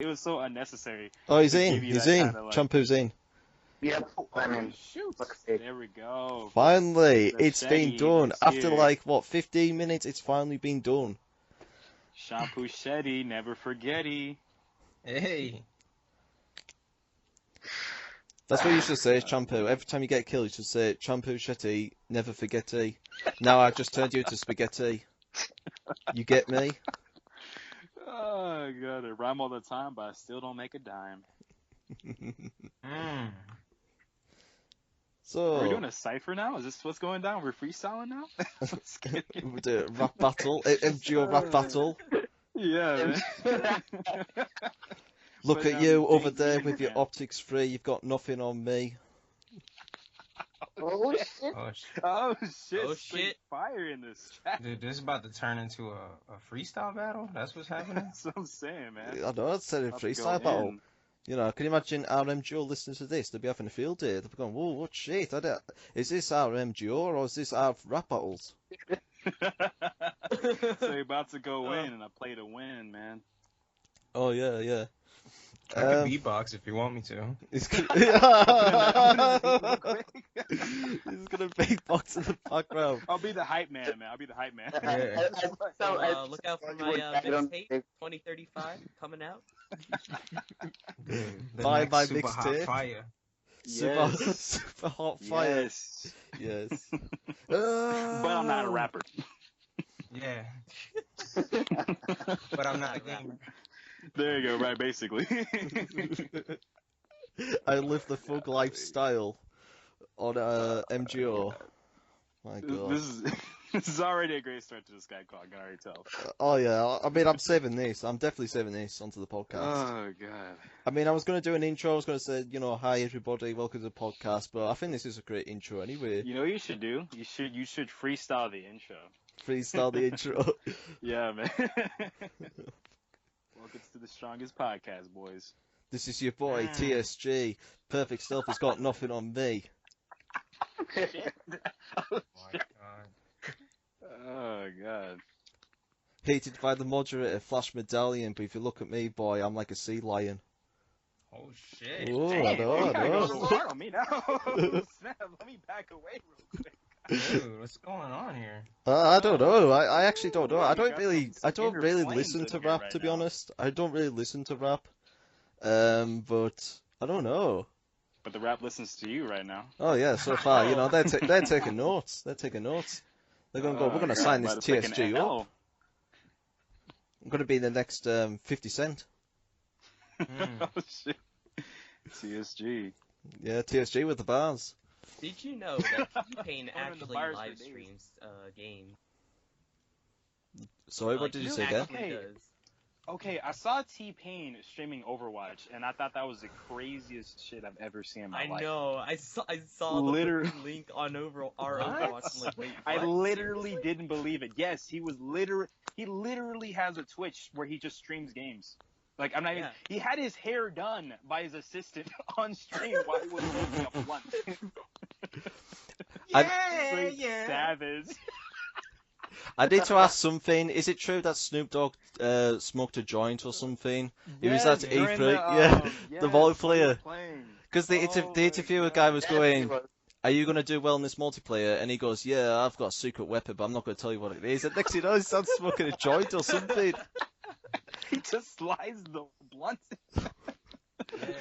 It was so unnecessary. Oh, he's to in. give you He's that in. kinda, like- Champu's in. Yep, I'm in. Shoot. Let's see. There we go. Finally, The it's been Shetty done. is After here. like, what, 15 minutes, it's finally been done. ChampuCheti, never forgetty. Hey. That's what you should say, Champu. Every time you get killed, you should say, ChampuCheti, never forgetty. Now I've just turned you into spaghetti. You get me? Oh, God. I rhyme all the time, but I still don't make a dime. So, Are we doing a cipher now? Is this what's going down? We're freestyling now? we'll do a rap battle, MGO rap battle. Yeah, man. Look Put at down you the over things there in with your hand. optics free. You've got nothing on me. Oh shit! Oh shit. Oh, shit. Oh, Straight shit. Fire in this chat. Dude, this is about to turn into a freestyle battle? That's what's happening? That's what I'm saying, man. I know, it's said a About to go freestyle battle. in. You know, can you imagine our MGO listening to this? They'll be having a field day. They'll be going, whoa, what shit? Is this our MGO or is this our rap battles? So you're about to go in, and I play to win, man. Oh, yeah, yeah. I can beatbox if you want me to. He's gonna beatbox in the background. I'll be the hype man, man. I'll be the hype man. Yeah. Look out for my mixtape 2035 coming out. The Buy next my super hot mixtape. fire. Super, Yes. super hot fire. Yes. Yes. But I'm not a rapper. Yeah. But I'm not a gamer. There you go, right, basically. I live the thug lifestyle on MGO. My God. This is already a great start to this guy call, I can already tell. Oh yeah, I mean I'm saving this. I'm definitely saving this onto the podcast. Oh, God. I mean I was going to do an intro. I was going to say, you know, hi everybody, welcome to the podcast. But I think this is a great intro anyway. You know what you should do? You should freestyle the intro. Freestyle the intro. Yeah, man. Welcome to the strongest podcast, boys. This is your boy TSG. Perfect stuff. Has got nothing on me. Oh my god. Oh, God. Hated by the moderator, Flash Medallion. But if you look at me, boy, I'm like a sea lion. Oh shit. Oh, Damn, I know, you I gotta go know. hard on me now. Snap, let me back away real quick. Dude, what's going on here? I don't know. I actually don't know. I You don't got really. some I don't inner really flames listen in to here rap, right to be now. honest. I don't really listen to rap. But I don't know. But the rap listens to you right now. Oh yeah, so far, you know, they're taking notes. They're taking notes. They're gonna go. We're gonna God, sign I'm this about to take an TSG L. up. I'm gonna be the next 50 Cent. Oh, shit. CSG. Yeah, TSG with the bars. Did you know that T-Pain the actually bars for live days. streams games? Sorry, what Like, did you he say again? actually Hey. does. Okay, I saw T-Pain streaming Overwatch, and I thought that was the craziest shit I've ever seen in my life. I know. I saw the Literally. freaking link on our Overwatch. I'm like, wait, I what? literally didn't believe it. Yes, he literally has a Twitch where he just streams games. Like, I'm not even, Yeah. he had his hair done by his assistant on stream while he was looking up blunt. Yeah, Like, savage. I need to ask something. Is it true that Snoop Dogg smoked a joint or something? He was at during E3. Yeah, the volley player. Because the Oh the my interviewer guy was going, was. "Are you gonna do well in this multiplayer?" And he goes, "Yeah, I've got a secret weapon, but I'm not gonna tell you what it is." And next thing you know, he starts smoking a joint or something. He just slides the blunt.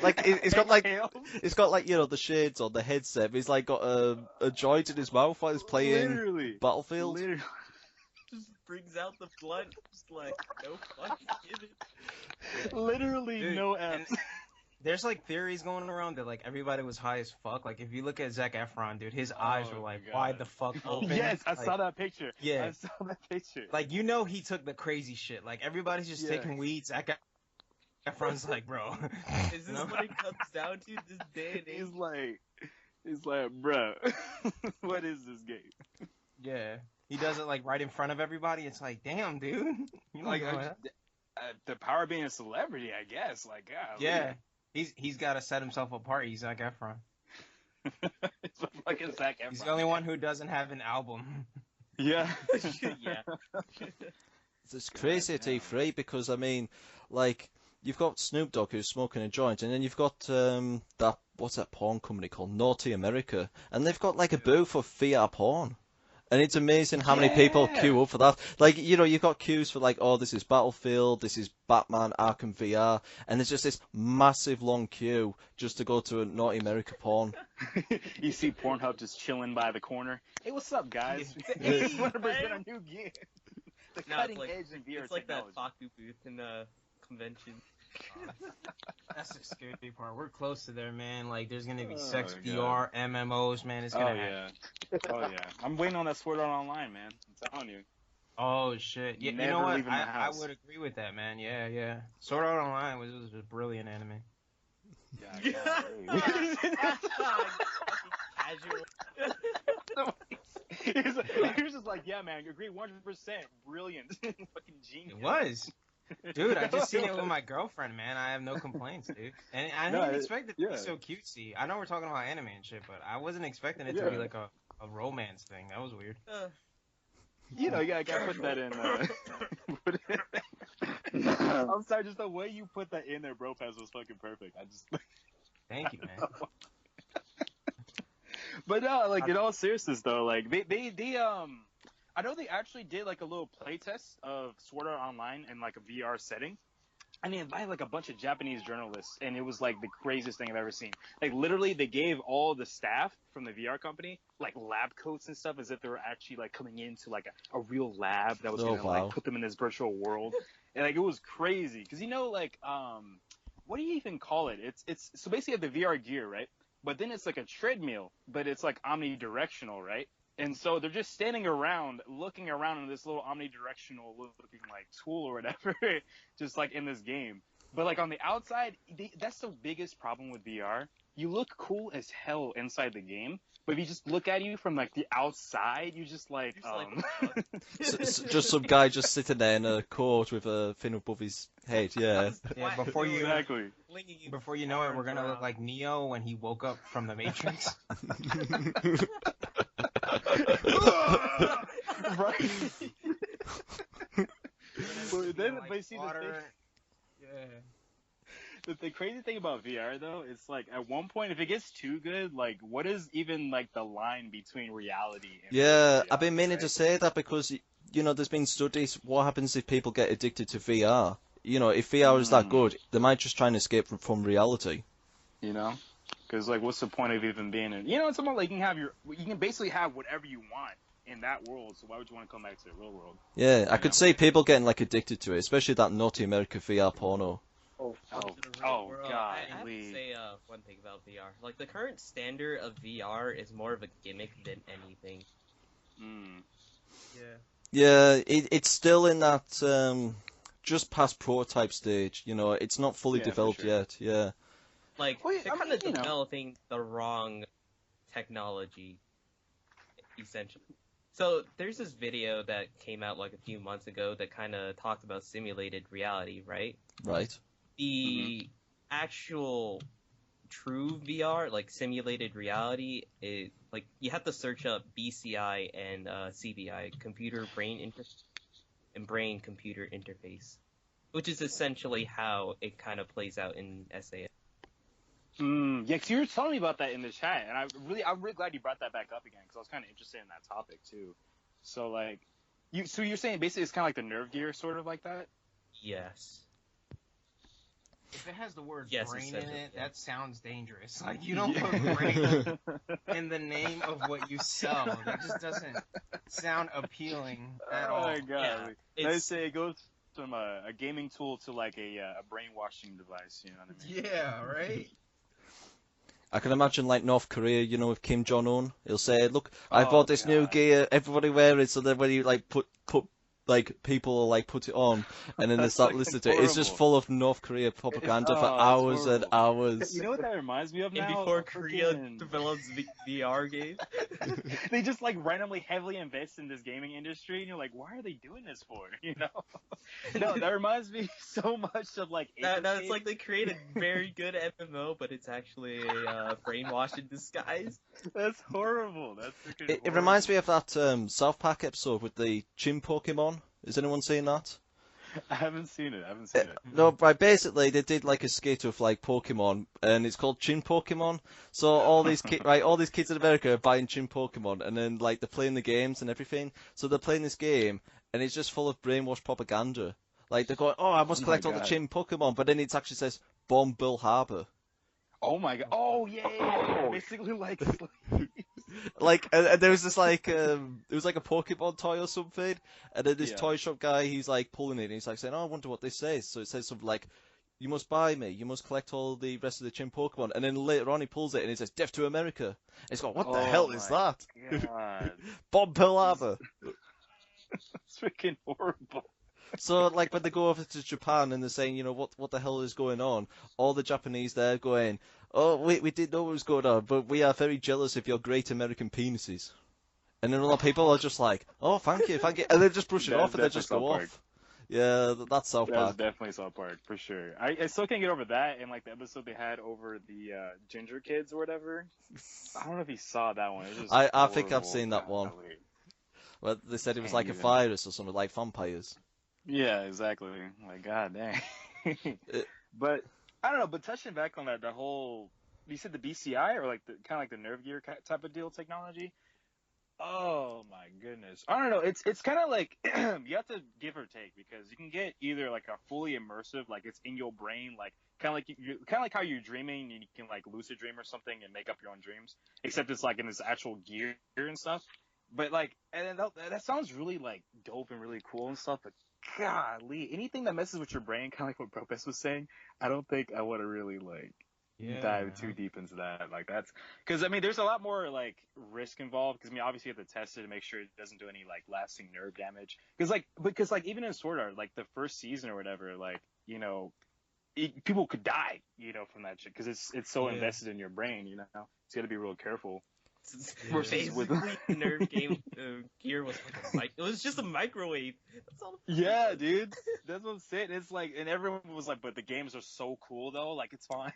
Like he's got like Exhales. he's got like, you know, the shades on the headset. But he's like got a joint in his mouth while he's playing Literally. Battlefield. Literally. Just brings out the blunt. Just like, no fucking give it. Literally Dude, no and F's. there's like theories going around that like everybody was high as fuck. Like if you look at Zac Efron, dude, his eyes were like God. wide the fuck open. Yes, I Like, saw that picture. Yeah. I saw that picture. Like you know he took the crazy shit. Like everybody's just Yeah. taking weed. Zac Efron's like, bro. Is this No? what it comes down to this day and age? He's like, bro, what is this game? Yeah. He does it like right in front of everybody. It's like, damn, dude. You know Like, what? the power of being a celebrity, I guess. Like, God. Yeah. He's got to set himself apart. He's Zac Efron. It's a fucking Zac Efron. He's the only one who doesn't have an album. Yeah. Yeah. It's crazy at E3 because I mean, like, you've got Snoop Dogg who's smoking a joint, and then you've got what's that porn company called, Naughty America, and they've got like a booth for VR porn. And it's amazing how many people queue up for that. Like, you've got queues for like, oh, this is Battlefield, this is Batman, Arkham VR, and there's just this massive long queue just to go to a Naughty America porn. You see Pornhub just chilling by the corner. Hey, what's up, guys? Hey, It's 100% a new gear. The No, cutting it's like, edge in VR it's like that technology. Faku booth in the convention. That's the scary part. We're close to there, man. Like, there's gonna be Oh, sex God. VR, MMOs, man. It's gonna happen. Oh yeah. I'm waiting on that Sword Art Online, man. I'm telling you. Oh shit! Yeah, you Never know what? leaving the I house. would agree with that, man. Yeah. Sword Art Online was a brilliant anime. Yeah. Casual. He was just like, yeah, man, you agree 100%. Brilliant. Fucking genius. It was, dude. I just seen it with my girlfriend, man. I have no complaints, dude. And I didn't expect it to be so cutesy. I know we're talking about anime and shit, but I wasn't expecting it to be like a romance thing. That was weird. You gotta put that in. Put it in. I'm sorry, just the way you put that in there, Bropez, was fucking perfect. Thank you, man. But no, like, in all seriousness though, like they I know they actually did like a little playtest of Sword Art Online in like a VR setting. And they invited like a bunch of Japanese journalists, and it was like the craziest thing I've ever seen. Like, literally, they gave all the staff from the VR company like lab coats and stuff, as if they were actually like coming into like a real lab that was gonna like put them in this virtual world. And like, it was crazy because like what do you even call it? It's so basically you have the VR gear, right? But then it's like a treadmill, but it's like omnidirectional, right? And so they're just standing around, looking around in this little omnidirectional looking like tool or whatever, just like in this game. But like on the outside, that's the biggest problem with VR. You look cool as hell inside the game, but if you just look at you from like the outside, you just like just some guy just sitting there in a court with a fin above his head. Yeah. Yeah. Before you Flinging know it, we're gonna look like Neo when he woke up from the Matrix. Right. But then, but see, the crazy thing about VR though, it's like at one point, if it gets too good, like what is even like the line between reality and reality, I've been meaning right? to say that because there's been studies. What happens if people get addicted to VR? If VR is that good, they might just try and escape from reality. Because like, what's the point of even being in? It's about like you can basically have whatever you want in that world. So why would you want to come back to the real world? Yeah, I could see people getting like addicted to it, especially that Naughty America VR porno. God! I have to say one thing about VR. Like, the current standard of VR is more of a gimmick than anything. Yeah, it's still in that just past prototype stage. It's not fully developed yet. Yeah. Like, they're kind of developing the wrong technology, essentially. So there's this video that came out like a few months ago that kind of talked about simulated reality, right? Right. The actual true VR, like simulated reality, is like you have to search up BCI and CBI, brain computer interface, which is essentially how it kind of plays out in SAS. Yeah, because you were telling me about that in the chat, and I'm really glad you brought that back up again, because I was kind of interested in that topic too. So like, you're saying basically it's kind of like the nerve gear, sort of like that? Yes. If it has the word Yes, brain in essentially, it, yeah. that sounds dangerous. Like, you don't put brain in the name of what you sell. That just doesn't sound appealing at all. Oh my god! Yeah, They say it goes from a gaming tool to like a brainwashing device. You know what I mean? Yeah, right? I can imagine like North Korea, with Kim Jong-un. He'll say, "Look, I bought this new gear. Everybody wear it." So then when you like put like people will like put it on, and then they start listening to it. It's just full of North Korea propaganda for hours and hours. You know what that reminds me of now? And before Korea develops VR games, they just like randomly heavily invest in this gaming industry, and you're like, why are they doing this for? No, that reminds me so much of like. No, it's like they create a very good MMO, but it's actually a brainwash in disguise. That's horrible. That's freaking It reminds me of that South Park episode with the Chim Pokemon. Has anyone seen that? I haven't seen it. No, right. Basically, they did like a skit of like Pokemon, and it's called Chin Pokemon. So all these kids in America are buying Chin Pokemon, and then like they're playing the games and everything. So they're playing this game, and it's just full of brainwash propaganda. Like they're going, "Oh, I must collect all the Chin Pokemon," but then it actually says Bomb Bill Harbor. Oh my god! Oh yeah. Basically, like. Like, and there was this like, it was like a Pokemon toy or something, and then this toy shop guy, he's like pulling it, and he's like saying, "Oh, I wonder what this says." So it says something like, "You must buy me. You must collect all the rest of the Chin Pokemon." And then later on, he pulls it, and it says, "Death to America." And it's got, what the hell is that? Bob Pearl Harbor. It's freaking horrible. So, like, when they go over to Japan and they're saying, you know, what the hell is going on? All the Japanese there going, "Oh, we didn't know what was going on, but we are very jealous of your great American penises." And then a lot of people are just like, "Oh, thank you. And they just brush it off and they just go off. Yeah, that's South Park. That's definitely South Park, for sure. I still can't get over that, and like the episode they had over the ginger kids or whatever. I don't know if you saw that one. It was just I think I've seen that one. Well, they said it was like a virus or something, like vampires. Yeah, exactly. Like, god dang. But I don't know. But touching back on that, the whole, you said the BCI or like the kind of like the nerve gear type of deal technology. Oh my goodness. I don't know. It's kind of like you have to give or take, because you can get either like a fully immersive, like it's in your brain, like kind of like how you're dreaming, and you can like lucid dream or something and make up your own dreams, except it's like in this actual gear and stuff. But like, and that sounds really like dope and really cool and stuff. But golly, anything that messes with your brain, kind of like what Bropez was saying, I don't think I want to really like dive too deep into that. Like that's because I mean, there's a lot more like risk involved. Because I mean, obviously you have to test it to make sure it doesn't do any like lasting nerve damage. Because even in Sword Art, like the first season or whatever, like people could die, from that shit, because it's so invested in your brain. It's got to be real careful. Basically, the nerve game gear was like it was just a microwave. That's all. Yeah, dude, that's what I'm saying. It's like, and everyone was like, "But the games are so cool, though. Like, it's fine."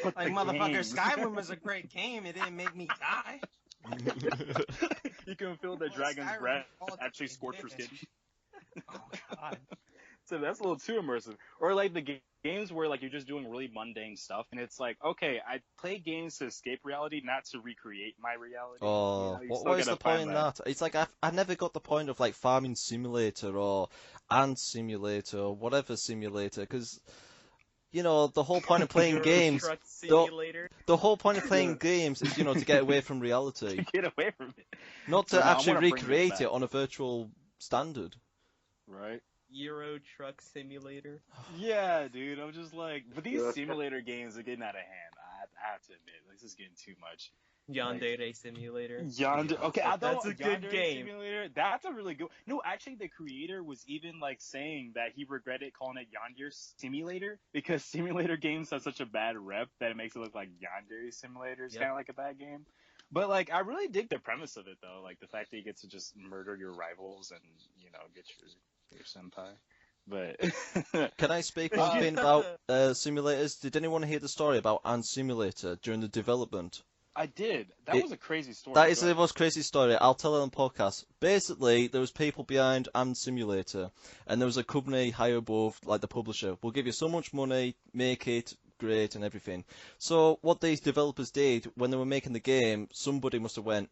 Like, motherfucker, Skyrim was a great game. It didn't make me die. You can feel the dragon's breath actually scorch your skin. Oh god. So that's a little too immersive. Or like the games where like you're just doing really mundane stuff, and it's like, okay, I play games to escape reality, not to recreate my reality. Oh, what is the point in that? It's like I never got the point of like Farming Simulator or Ant Simulator or whatever simulator, because the whole point of playing games, the whole point of playing games is to get away from reality, to get away from it, not to actually recreate it on a virtual standard. Right. Euro Truck Simulator. Yeah, dude. I'm just like, but these simulator games are getting out of hand. I have to admit, this is getting too much. Yandere Simulator. Okay, that's a good game. Simulator, that's a really good. No, actually, the creator was even like saying that he regretted calling it Yandere Simulator, because simulator games have such a bad rep that it makes it look like Yandere Simulator is kind of like a bad game. But like, I really dig the premise of it, though. Like the fact that you get to just murder your rivals and get your senpai. But can I speak one thing about simulators? Did anyone hear the story about Ant Simulator during the development? I did. That was a crazy story. That is the most crazy story. I'll tell it on podcast. Basically, there was people behind Ant Simulator, and there was a company higher above, like the publisher. We'll give you so much money, make it great and everything. So what these developers did when they were making the game, somebody must have went,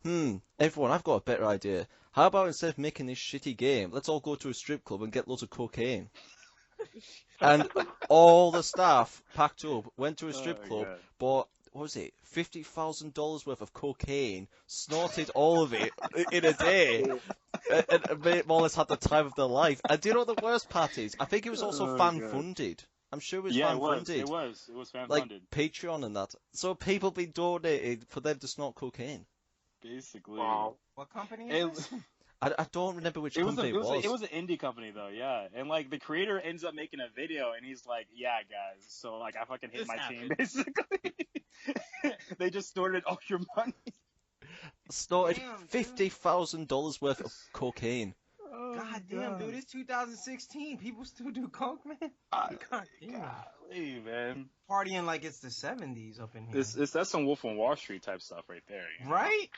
everyone, I've got a better idea. How about instead of making this shitty game, let's all go to a strip club and get loads of cocaine. And all the staff packed up, went to a strip club, bought, what was it, $50,000 worth of cocaine, snorted all of it in a day, and more or less had the time of their life. And do you know what the worst part is? I think it was also fan-funded. I'm sure it was fan-funded. It was fan-funded. Like Patreon and that. So people been donated for them to snort cocaine. Basically. Wow. What company is this? I don't remember which company it was. It was an indie company, though, yeah. And, like, the creator ends up making a video, and he's like, yeah, guys, so, like, I fucking hit my team, basically. They just snorted all your money. Snorted $50,000 worth of cocaine. God damn, dude, it's 2016. People still do coke, man. Golly, man. Partying like it's the 70s up in here. That's some Wolf on Wall Street type stuff right there. Right?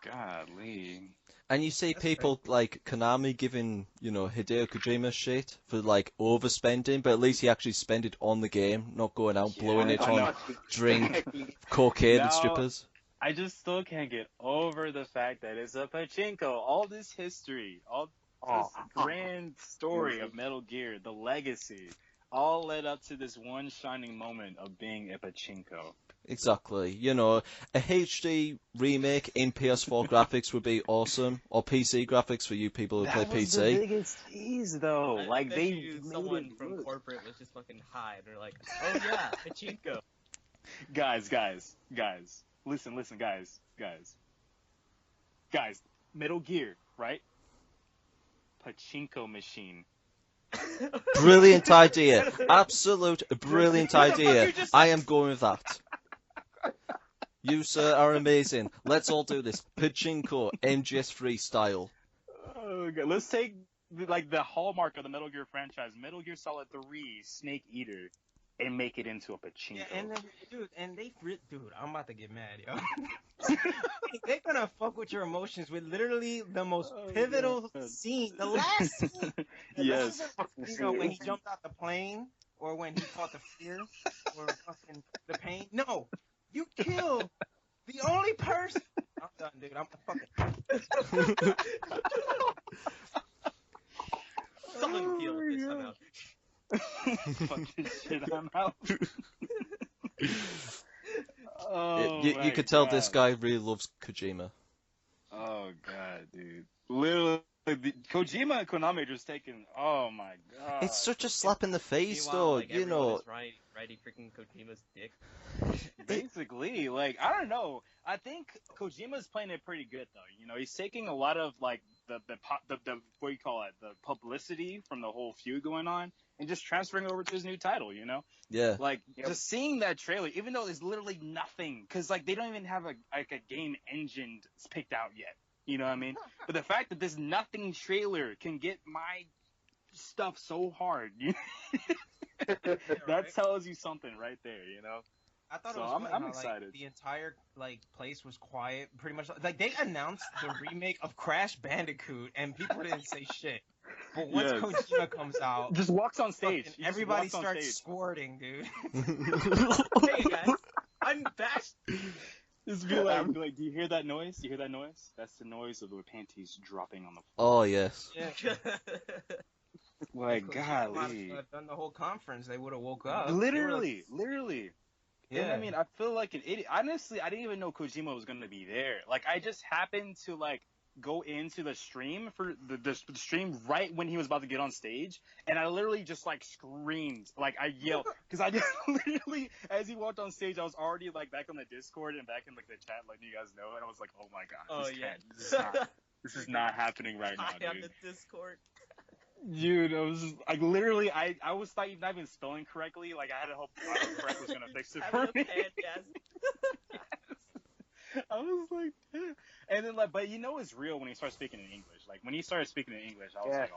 Golly. And you see people like Konami giving, Hideo Kojima shit for like overspending, but at least he actually spent it on the game, not going out blowing it on drink, cocaine, and strippers. I just still can't get over the fact that it's a pachinko. All this history, all this grand story of Metal Gear, the legacy, all led up to this one shining moment of being a pachinko. Exactly. A HD remake in PS4 graphics would be awesome, or PC graphics for you people who play PC. That was the biggest tease, though. Like someone from corporate was just fucking high. They're like, "Oh yeah, pachinko." Guys, listen, guys. Metal Gear, right? Pachinko machine. Brilliant idea. Absolute brilliant idea. I am going with that. You, sir, are amazing. Let's all do this. Pachinko, MGS freestyle. Oh, God. Let's take the hallmark of the Metal Gear franchise, Metal Gear Solid 3, Snake Eater, and make it into a pachinko. Yeah, and then, I'm about to get mad, yo. They're gonna fuck with your emotions with literally the most pivotal scene, the last scene. Yes. When he jumped out the plane, or when he fought the fear, or fucking the pain. No, you killed the only person. I'm done, dude. I'm fucking. Someone kill this somehow. Fuck this shit, I'm out. You could tell this guy really loves Kojima. Oh god, dude. Literally, Kojima and Konami are just taking. Oh my god. It's such a slap in the face, though. Riding freaking Kojima's dick. Basically, I don't know. I think Kojima's playing it pretty good, though. He's taking a lot of the what do you call it, the publicity from the whole feud going on, and just transferring it over to his new title. Yeah. Just seeing that trailer, even though there's literally nothing, because they don't even have a game engine picked out yet. You know what I mean? But the fact that this nothing trailer can get my stuff so hard, that tells you something right there. I thought it was funny I'm excited. The entire place was quiet, pretty much. They announced the remake of Crash Bandicoot, and people didn't say shit. But once Kojima comes out, just walks on stage. Everybody starts squirting, dude. Hey guys, I'm back. Just be like, do you hear that noise? Do you hear that noise? That's the noise of the panties dropping on the Oh floor. yes. Yeah. Golly. Done the whole conference, they would have woke up. Literally. Yeah. And, I mean, I feel like an idiot. Honestly, I didn't even know Kojima was gonna be there. I just happened to go into the stream for the stream right when he was about to get on stage, and I literally just screamed, I yelled, because I just literally, as he walked on stage, I was already back on the Discord and back in the chat, you guys know, and I was like, oh my god, this is not happening right now, dude. On the Discord. Dude, I was just, literally, I was not even spelling correctly. I had to hope correct was gonna fix it for me. Yes. I was like, damn. And then, but it's real when he starts speaking in English. When he started speaking in English, I was like,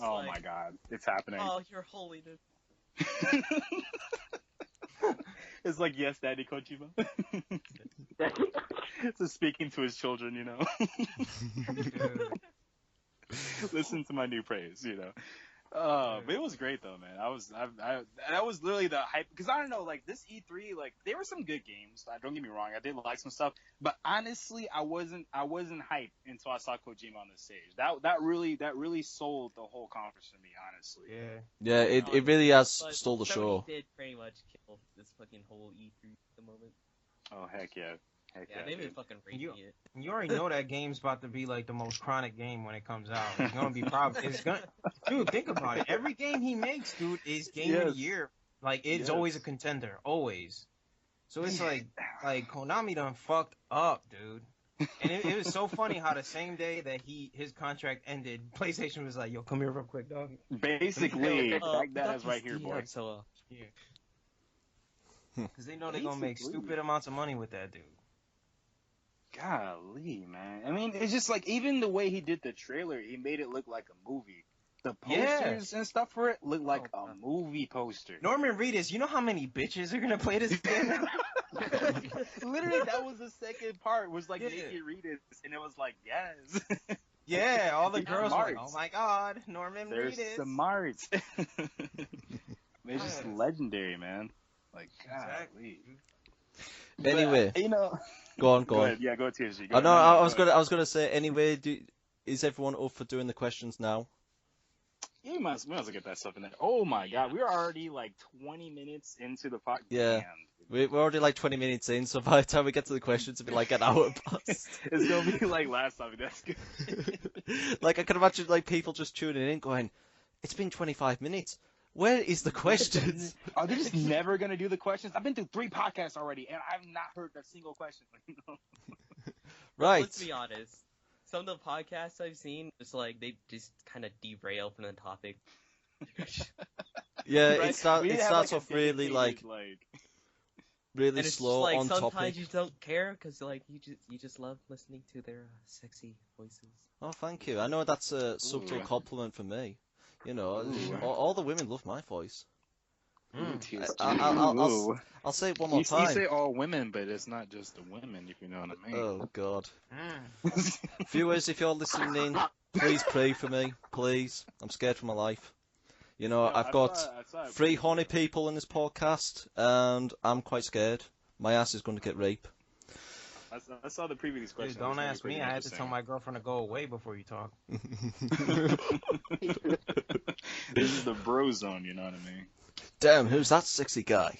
oh my god, it's happening. Oh, your holiness. It's yes, Daddy Kojima. So speaking to his children, Listen to my new praise, But it was great though, man. That was literally the hype, because I don't know, this E3, there were some good games. Don't get me wrong, I did like some stuff, but honestly, I wasn't hyped until I saw Kojima on the stage. That really sold the whole conference to me, honestly. Yeah, it really has stole the show. Did pretty much kill this fucking whole E3 at the moment. Oh heck yeah. They've been fucking rating it. You already know that game's about to be the most chronic game when it comes out. It's gonna be dude, think about it. Every game he makes, dude, is game of the year. It's always a contender, always. So it's Konami done fucked up, dude. And it was so funny how the same day that his contract ended, PlayStation was like, "Yo, come here real quick, dog." Basically, that is right here, boy. Yeah. Because they know they're gonna make stupid amounts of money with that dude. Golly, man. I mean, it's just even the way he did the trailer, he made it look like a movie. The posters and stuff for it look like a movie poster. Norman Reedus, you know how many bitches are gonna play this game? Literally, that was the second part. Was like, Nikki read it, and it was like, yes. Yeah, all the girls were like, oh my god, Norman They're Reedus. smart. They're just legendary, man. Like, golly. Anyway, but, go on. Go ahead. Yeah, go to TSG. I was gonna say anyway. Is everyone up for doing the questions now? Yeah, we might as well get that stuff in there. Oh my god, we're already like 20 minutes into the podcast. Yeah. We're already like 20 minutes in, so by the time we get to the questions, it'll be like an hour past. It's gonna be like last time. That's good. Like, I can imagine like people just tuning in going, it's been 25 minutes. Where is the questions? Are they just never gonna do the questions? I've been through 3 podcasts already, and I've not heard a single question. Right. Let's be honest. Some of the podcasts I've seen, it's like they just kind of derail from the topic. Yeah, Right? it starts off really like really and it's slow just, like, on sometimes topic. you don't care because like you just love listening to their sexy voices. Oh, thank you. I know that's a subtle compliment for me. All the women love my voice. I'll say it one more time. You say all women, but it's not just the women, if you know what I mean. Oh, God. Viewers, if you're listening in, please pray for me, please. I'm scared for my life. I've got 3 horny people in this podcast, and I'm quite scared. My ass is going to get raped. I saw the previous question. Dude, don't ask me. I had to tell my girlfriend to go away before you talk. This is the bro zone, you know what I mean? Damn, who's that sexy guy?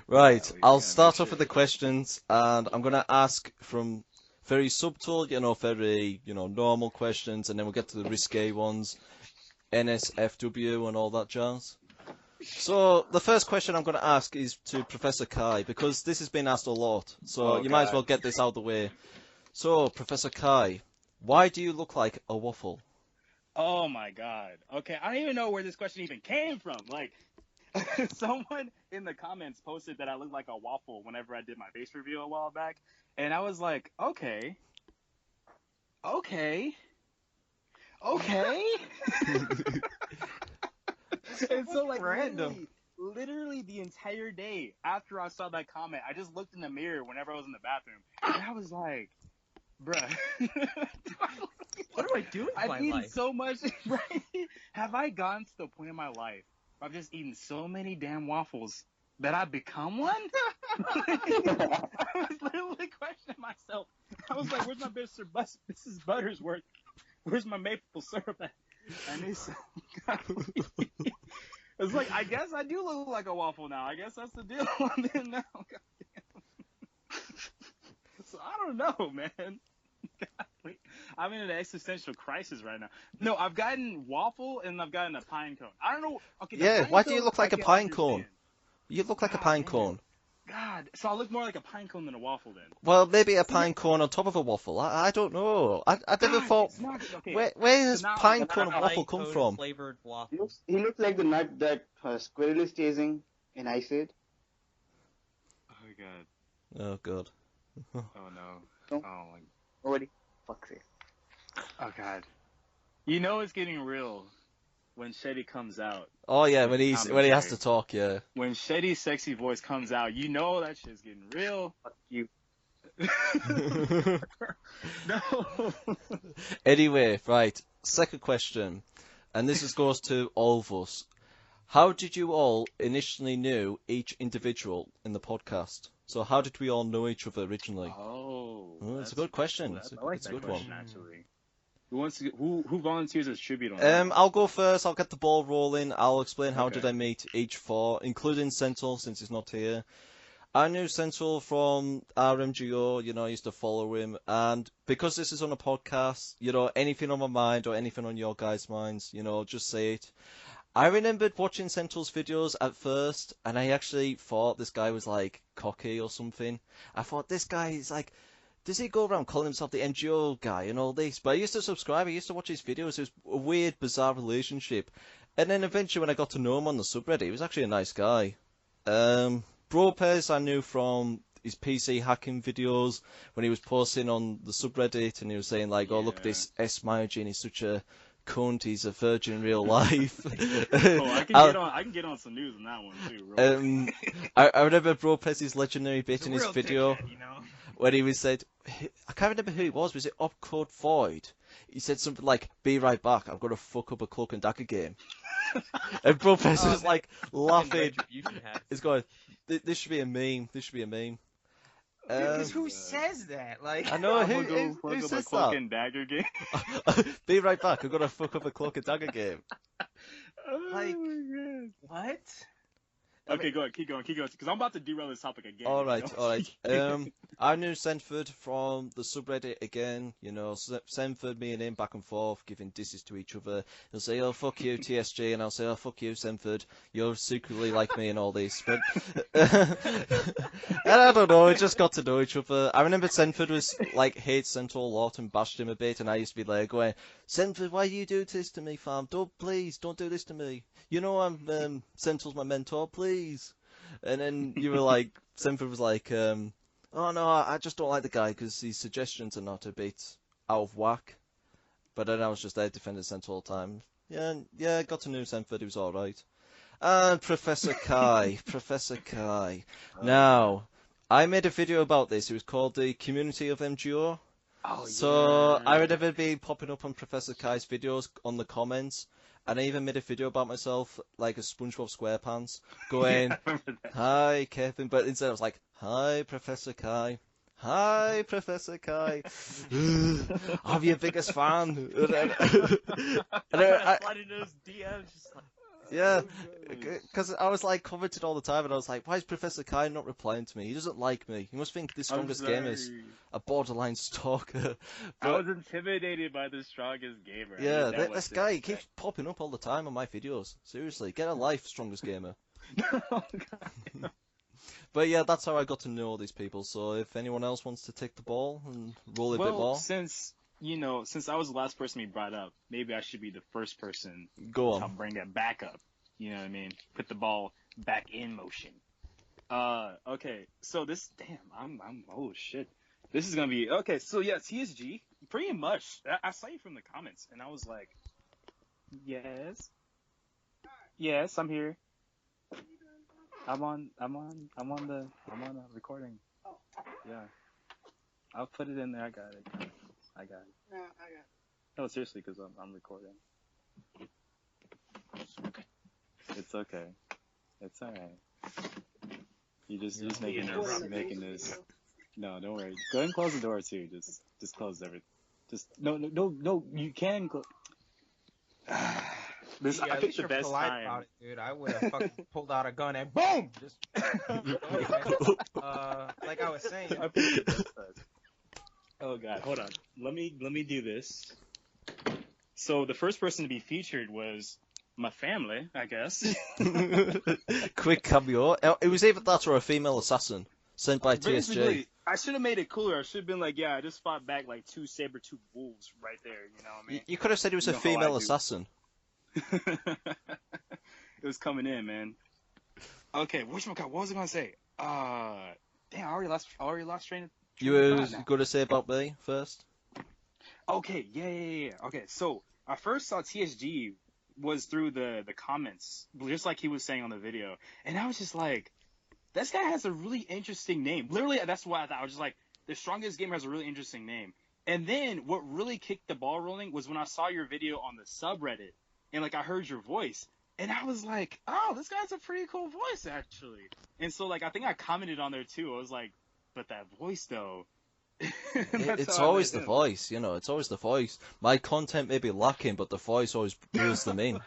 Right, I'll start off with the questions, and I'm going to ask from very subtle, very, normal questions, and then we'll get to the risque ones, NSFW and all that jazz. So, the first question I'm going to ask is to Professor Khai, because this has been asked a lot, so might as well get this out of the way. So, Professor Khai, why do you look like a waffle? Oh my god. Okay, I don't even know where this question even came from. Like, someone in the comments posted that I looked like a waffle whenever I did my face reveal a while back, and I was like, okay. And so, like, random. Literally the entire day after I saw that comment, I just looked in the mirror whenever I was in the bathroom, and I was like, bruh. What do I do with my life? I've eaten so much, right? Have I gotten to the point in my life where I've just eaten so many damn waffles that I've become one? I was literally questioning myself. I was like, where's my Mrs. Buttersworth? Where's my maple syrup at? I need some. It's like, I guess I do look like a waffle now. I guess that's the deal I'm in now. So I don't know, man. I'm in an existential crisis right now. No, I've gotten waffle and I've gotten a pine cone. I don't know. Okay. Yeah, why do you look like a pine cone? You look like a pine cone. God, so I look more like a pine cone than a waffle then. Well, maybe a pine cone on top of a waffle. I don't know. I never thought. Where does pine cone and waffle come from? Flavored waffle. He looks like the nut that squirrel is chasing in Ice Age. Oh god. Oh god. Oh no. Oh my. Nobody. Fuck's it. Oh god. You know it's getting real when Shetty comes out. Oh yeah, when he has to talk, yeah. When Shetty's sexy voice comes out, you know that shit's getting real. Fuck you. No. Anyway, right. Second question, and this goes to all of us. How did you all initially know each individual in the podcast? So how did we all know each other originally? Oh, it's a good question. Cool. It's a good question, one. actually. Who volunteers as tribute on that? I'll go first. I'll get the ball rolling. I'll explain how did I meet each 4, including Sentiel since he's not here. I knew Sentiel from our MGO. I used to follow him, and because this is on a podcast, anything on my mind or anything on your guys' minds, just say it. I remembered watching Sentiel's videos at first, and I actually thought this guy was like cocky or something. I thought this guy is like, does he go around calling himself the MGO guy and all this? But I used to subscribe, I used to watch his videos. It was a weird, bizarre relationship. And then eventually when I got to know him on the subreddit, he was actually a nice guy. Bropez I knew from his PC hacking videos when he was posting on the subreddit and he was saying like, oh look, this Hygiene is such a cunt, he's a virgin in real life. I can get on some news on that one too. I remember Bropez's legendary bit in his real video dickhead, you know? when he said, I can't remember who it was it Opcode Void? He said something like, "Be right back, I'm gonna fuck up a cloak and dagger game." And Bropez was like laughing. He's going, this should be a meme. This should be a meme. Because who says that? Like, I know who says a cloak and dagger game. Be right back. I'm gonna fuck up a cloak and dagger game. Like, what? Okay, go ahead, keep going, because I'm about to derail this topic again. All right. I knew Sentford from the subreddit again. You know, Sentford, me and him back and forth, giving disses to each other. He'll say, "Oh, fuck you, TSG," and I'll say, "Oh, fuck you, Sentford. You're secretly like me and all this." But and I don't know. We just got to know each other. I remember Sentford was like hates Centaur a lot and bashed him a bit, and I used to be there going, "Sentford, why you do this to me, fam? Please don't do this to me. You know I'm Centaur's my mentor, please." And then you were like, Sentford was like, "Oh no, I just don't like the guy because his suggestions are not a bit out of whack." But then I was just there defending Centaur all the time. Yeah, got to know Sentford. He was all right. And Professor Khai, Professor Khai. Now, I made a video about this. It was called the Community of MGO. Oh, so yeah. I would ever be popping up on Professor Khai's videos on the comments. And I even made a video about myself, like a SpongeBob SquarePants, going, "Hi, Kevin," but instead I was like, "Hi, Professor Khai. Hi, Professor Khai. I'm your biggest fan." And I sliding those DMs, just like, yeah, because I was like commented all the time, and I was like, "Why is Professor Khai not replying to me? He doesn't like me. He must think the strongest gamer is a borderline stalker." But, I was intimidated by the strongest gamer. Yeah, this guy keeps popping up all the time on my videos. Seriously, get a life, strongest gamer. Oh, God. But yeah, that's how I got to know all these people. So if anyone else wants to take the ball and roll a bit more, since I was the last person he brought up, maybe I should be the first person go on. to bring it back up. You know what I mean? Put the ball back in motion. Okay. So oh shit. This is gonna be okay. So yeah, TSG, pretty much. I saw you from the comments, and I was like, yes, I'm here. I'm on the recording. Oh. Yeah. I'll put it in there. I got it. Yeah, I got it. No, seriously, because I'm recording. It's okay. It's alright. You just making this. No, don't worry. Go ahead and close the door too. Just close everything. Just no. You can close. I picked the best time. About it, dude. I would have fucking pulled out a gun and boom, just like I was saying. I picked the best time. Oh god, hold on. Let me do this. So the first person to be featured was my family, I guess. Quick cameo. It was either that or a female assassin sent by TSG. Basically, I should have made it cooler. I should have been like, yeah, I just fought back like 2 saber-tooth wolves right there. You know what I mean? You could have said it was a female assassin. It was coming in, man. Okay, what was I gonna say? Damn, I already lost train of. You were going to say about me first? Okay, yeah. Okay, so I first saw TSG was through the comments, just like he was saying on the video, and I was just like, this guy has a really interesting name. Literally, that's why I thought. I was just like, the strongest gamer has a really interesting name. And then what really kicked the ball rolling was when I saw your video on the subreddit, and like I heard your voice, and I was like, oh, this guy has a pretty cool voice actually. And so like I think I commented on there too. I was like, but that voice though. It's always the voice, you know. It's always the voice. My content may be lacking, but the voice always reels them in.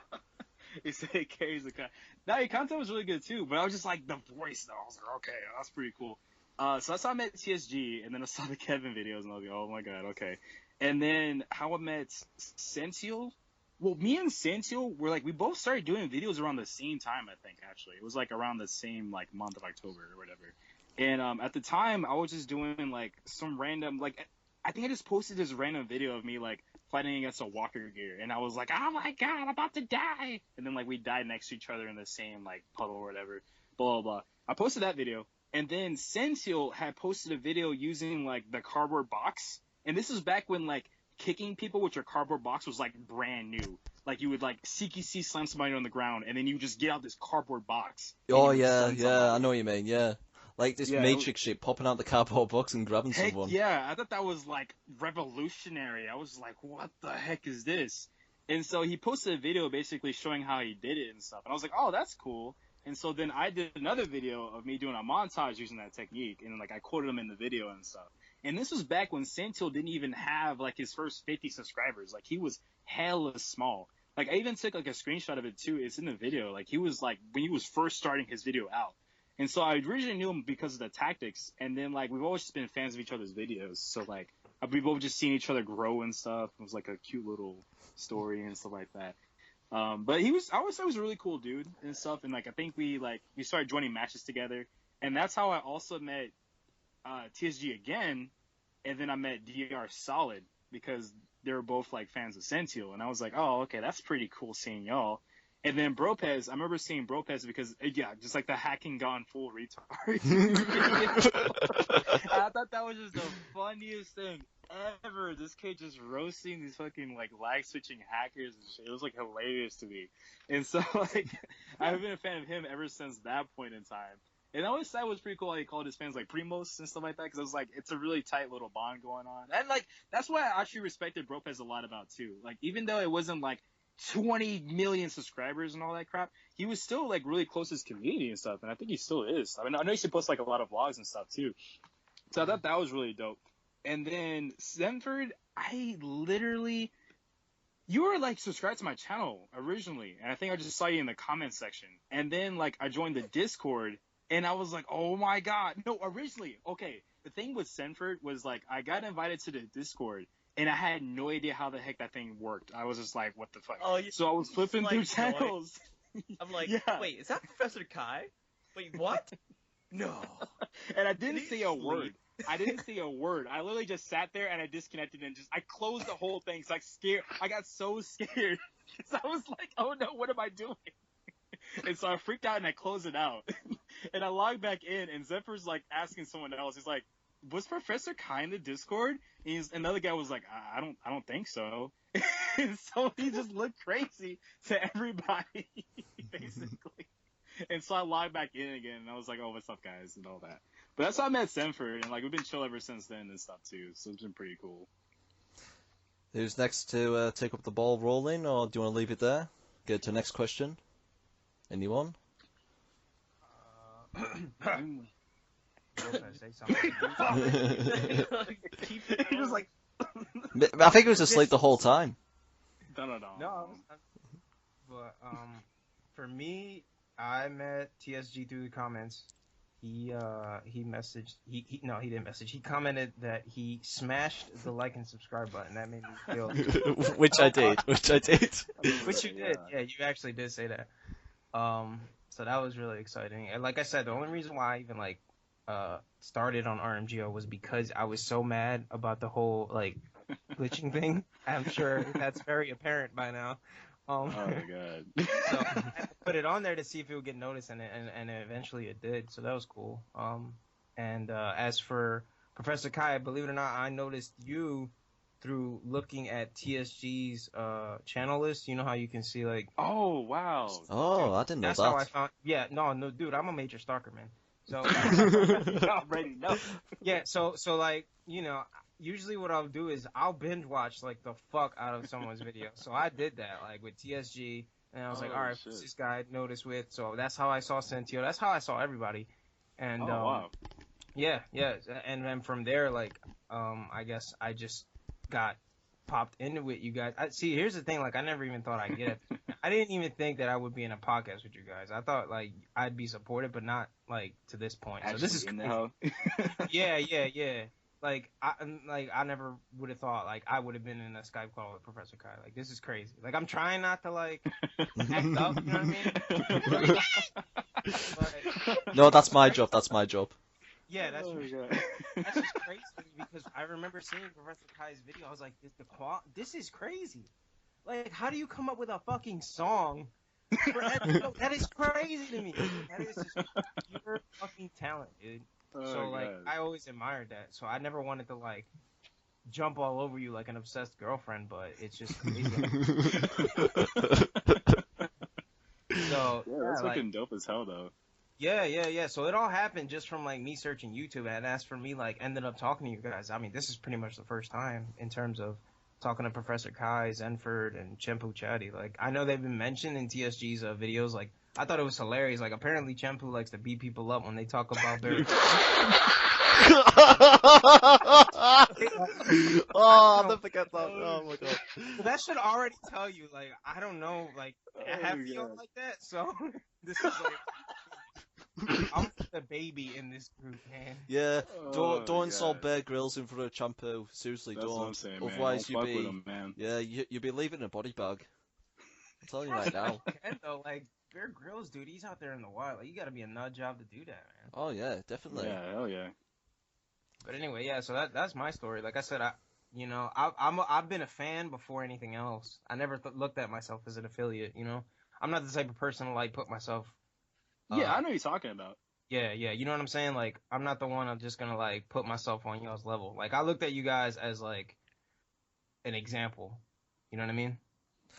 He said it carries the content. Now your content was really good too, but I was just like the voice though. I was like, okay, that's pretty cool. So that's how I met TSG, and then I saw the Kevin videos, and I was like, oh my god, okay. And then how I met Sentiel. Well, me and Sentiel were like, we both started doing videos around the same time, I think, actually. It was like around the same like month of October or whatever. And at the time, I was just doing like some random, like, I think I just posted this random video of me like fighting against a walker gear, and I was like, oh my god, I'm about to die. And then like we died next to each other in the same like puddle or whatever, blah blah blah. I posted that video, and then Sentiel had posted a video using like the cardboard box, and this was back when like kicking people with your cardboard box was like brand new. Like you would like CQC slam somebody on the ground, and then you just get out this cardboard box. Oh yeah, I know what you mean. Yeah, like this Matrix shit popping out the cardboard box and grabbing someone. Yeah, I thought that was like revolutionary. I was like, what the heck is this? And so he posted a video basically showing how he did it and stuff. And I was like, oh, that's cool. And so then I did another video of me doing a montage using that technique, and like I quoted him in the video and stuff. And this was back when Sentiel didn't even have like his first 50 subscribers. Like he was hella small. Like I even took like a screenshot of it too. It's in the video. Like he was like when he was first starting his video out. And so I originally knew him because of the tactics, and then like we've always just been fans of each other's videos. So like we've both just seen each other grow and stuff. It was like a cute little story and stuff like that. But I always thought he was a really cool dude and stuff. And like I think we started joining matches together, and that's how I also met TSG again, and then I met DR Solid because they were both like fans of Sentiel, and I was like, oh, okay, that's pretty cool seeing y'all. And then Bropez, I remember seeing Bropez because, just like the hacking gone full retard. I thought that was just the funniest thing ever. This kid just roasting these fucking like lag switching hackers and shit. It was like hilarious to me. And so like I've been a fan of him ever since that point in time. And I always thought it was pretty cool how he called his fans like primos and stuff like that, because I was like, it's a really tight little bond going on. And like that's why I actually respected Bropez a lot about too. Like even though it wasn't like 20 million subscribers and all that crap, he was still like really close to his community and stuff, and I think he still is. I mean, I know he should post like a lot of vlogs and stuff too. So I thought that was really dope. And then Zenford, you were like subscribed to my channel originally, and I think I just saw you in the comments section. And then like I joined the Discord, and I was like, oh my god. No, originally, okay, the thing with Zenford was like I got invited to the Discord, and I had no idea how the heck that thing worked. I was just like, what the fuck? Oh, so I was flipping through channels. I'm like, wait, is that Professor Khai? Wait, what? No. And I didn't say a word. I didn't say a word. I literally just sat there and I disconnected and I closed the whole thing. So I got so scared. So I was like, oh no, what am I doing? And so I freaked out and I closed it out. And I logged back in, and Zephyr's like asking someone else. He's like, was Professor Khai in the Discord? And another guy was like, I don't think so. And so he just looked crazy to everybody, basically. And so I logged back in again, and I was like, oh, what's up, guys, and all that. But that's how I met Zenford, and like we've been chill ever since then and stuff too. So it's been pretty cool. Who's next to take up the ball rolling, or do you want to leave it there? Get to the next question. Anyone? Say something. He was like, I think he was asleep the whole time. No. But for me, I met TSG through the comments. He messaged. He didn't message. He commented that he smashed the like and subscribe button. That made me feel. Which I did. Which you did. Yeah, you actually did say that. So that was really exciting. And like I said, the only reason why I even like started on RMGO was because I was so mad about the whole like glitching thing. I'm sure that's very apparent by now. Oh my god. So I had to put it on there to see if it would get noticed, and eventually it did. So that was cool. And as for Professor Khai, believe it or not, I noticed you through looking at TSG's channel list. You know how you can see like. Oh wow. Oh, I didn't know that. That's how I found. Yeah, no, dude, I'm a major stalker, man. So. You already know. Yeah, so like, you know, usually what I'll do is I'll binge watch like the fuck out of someone's video. So I did that like with TSG, and I was like, all right, what's this guy notice with? So that's how I saw Sentiel. That's how I saw everybody. And wow. Yeah, and then from there, like, I guess I just got popped into it. You guys, see, here's the thing. Like, I never even thought I'd get it. I didn't even think that I would be in a podcast with you guys. I thought like I'd be supported, but not like to this point. So this is crazy. Yeah. Like I never would have thought like I would have been in a Skype call with Professor Khai. Like this is crazy. Like I'm trying not to like act up, you know what I mean? But, no, that's my job. Yeah, that's just crazy because I remember seeing Professor Khai's video. I was like, this is crazy. Like, how do you come up with a fucking song? That is crazy to me. That is just pure fucking talent, dude. So like, I always admired that. So I never wanted to like jump all over you like an obsessed girlfriend, but it's just crazy. So yeah, that's fucking dope as hell though. Yeah. So it all happened just from like me searching YouTube, and as for me like ended up talking to you guys, I mean this is pretty much the first time in terms of talking to Professor Khai, Zenford, and ChampuCheti. Like I know they've been mentioned in TSG's videos. Like I thought it was hilarious. Like apparently Champu likes to beat people up when they talk about their. Oh, I'll never forget that. Oh my god. That should already tell you, like, I don't know, like, I have feel like that, so this is like, I'm the baby in this group, man. Yeah, don't insult Bear Grylls in front of Champu. Seriously, That's don't. What I'm saying, Otherwise, you'll be, him, man. Yeah, you'll be leaving a body bag. I'm telling you right now. And though, like, Bear Grylls, dude, he's out there in the wild. Like, you gotta be a nut job to do that, man. Oh yeah, definitely. Yeah, hell yeah. But anyway, yeah. So that's my story. Like I said, I've been a fan before anything else. I never looked at myself as an affiliate. You know, I'm not the type of person to like put myself. Yeah, I know what you're talking about. Yeah. You know what I'm saying? Like, I'm not the one. I'm just gonna like put myself on y'all's level. Like, I looked at you guys as like an example. You know what I mean?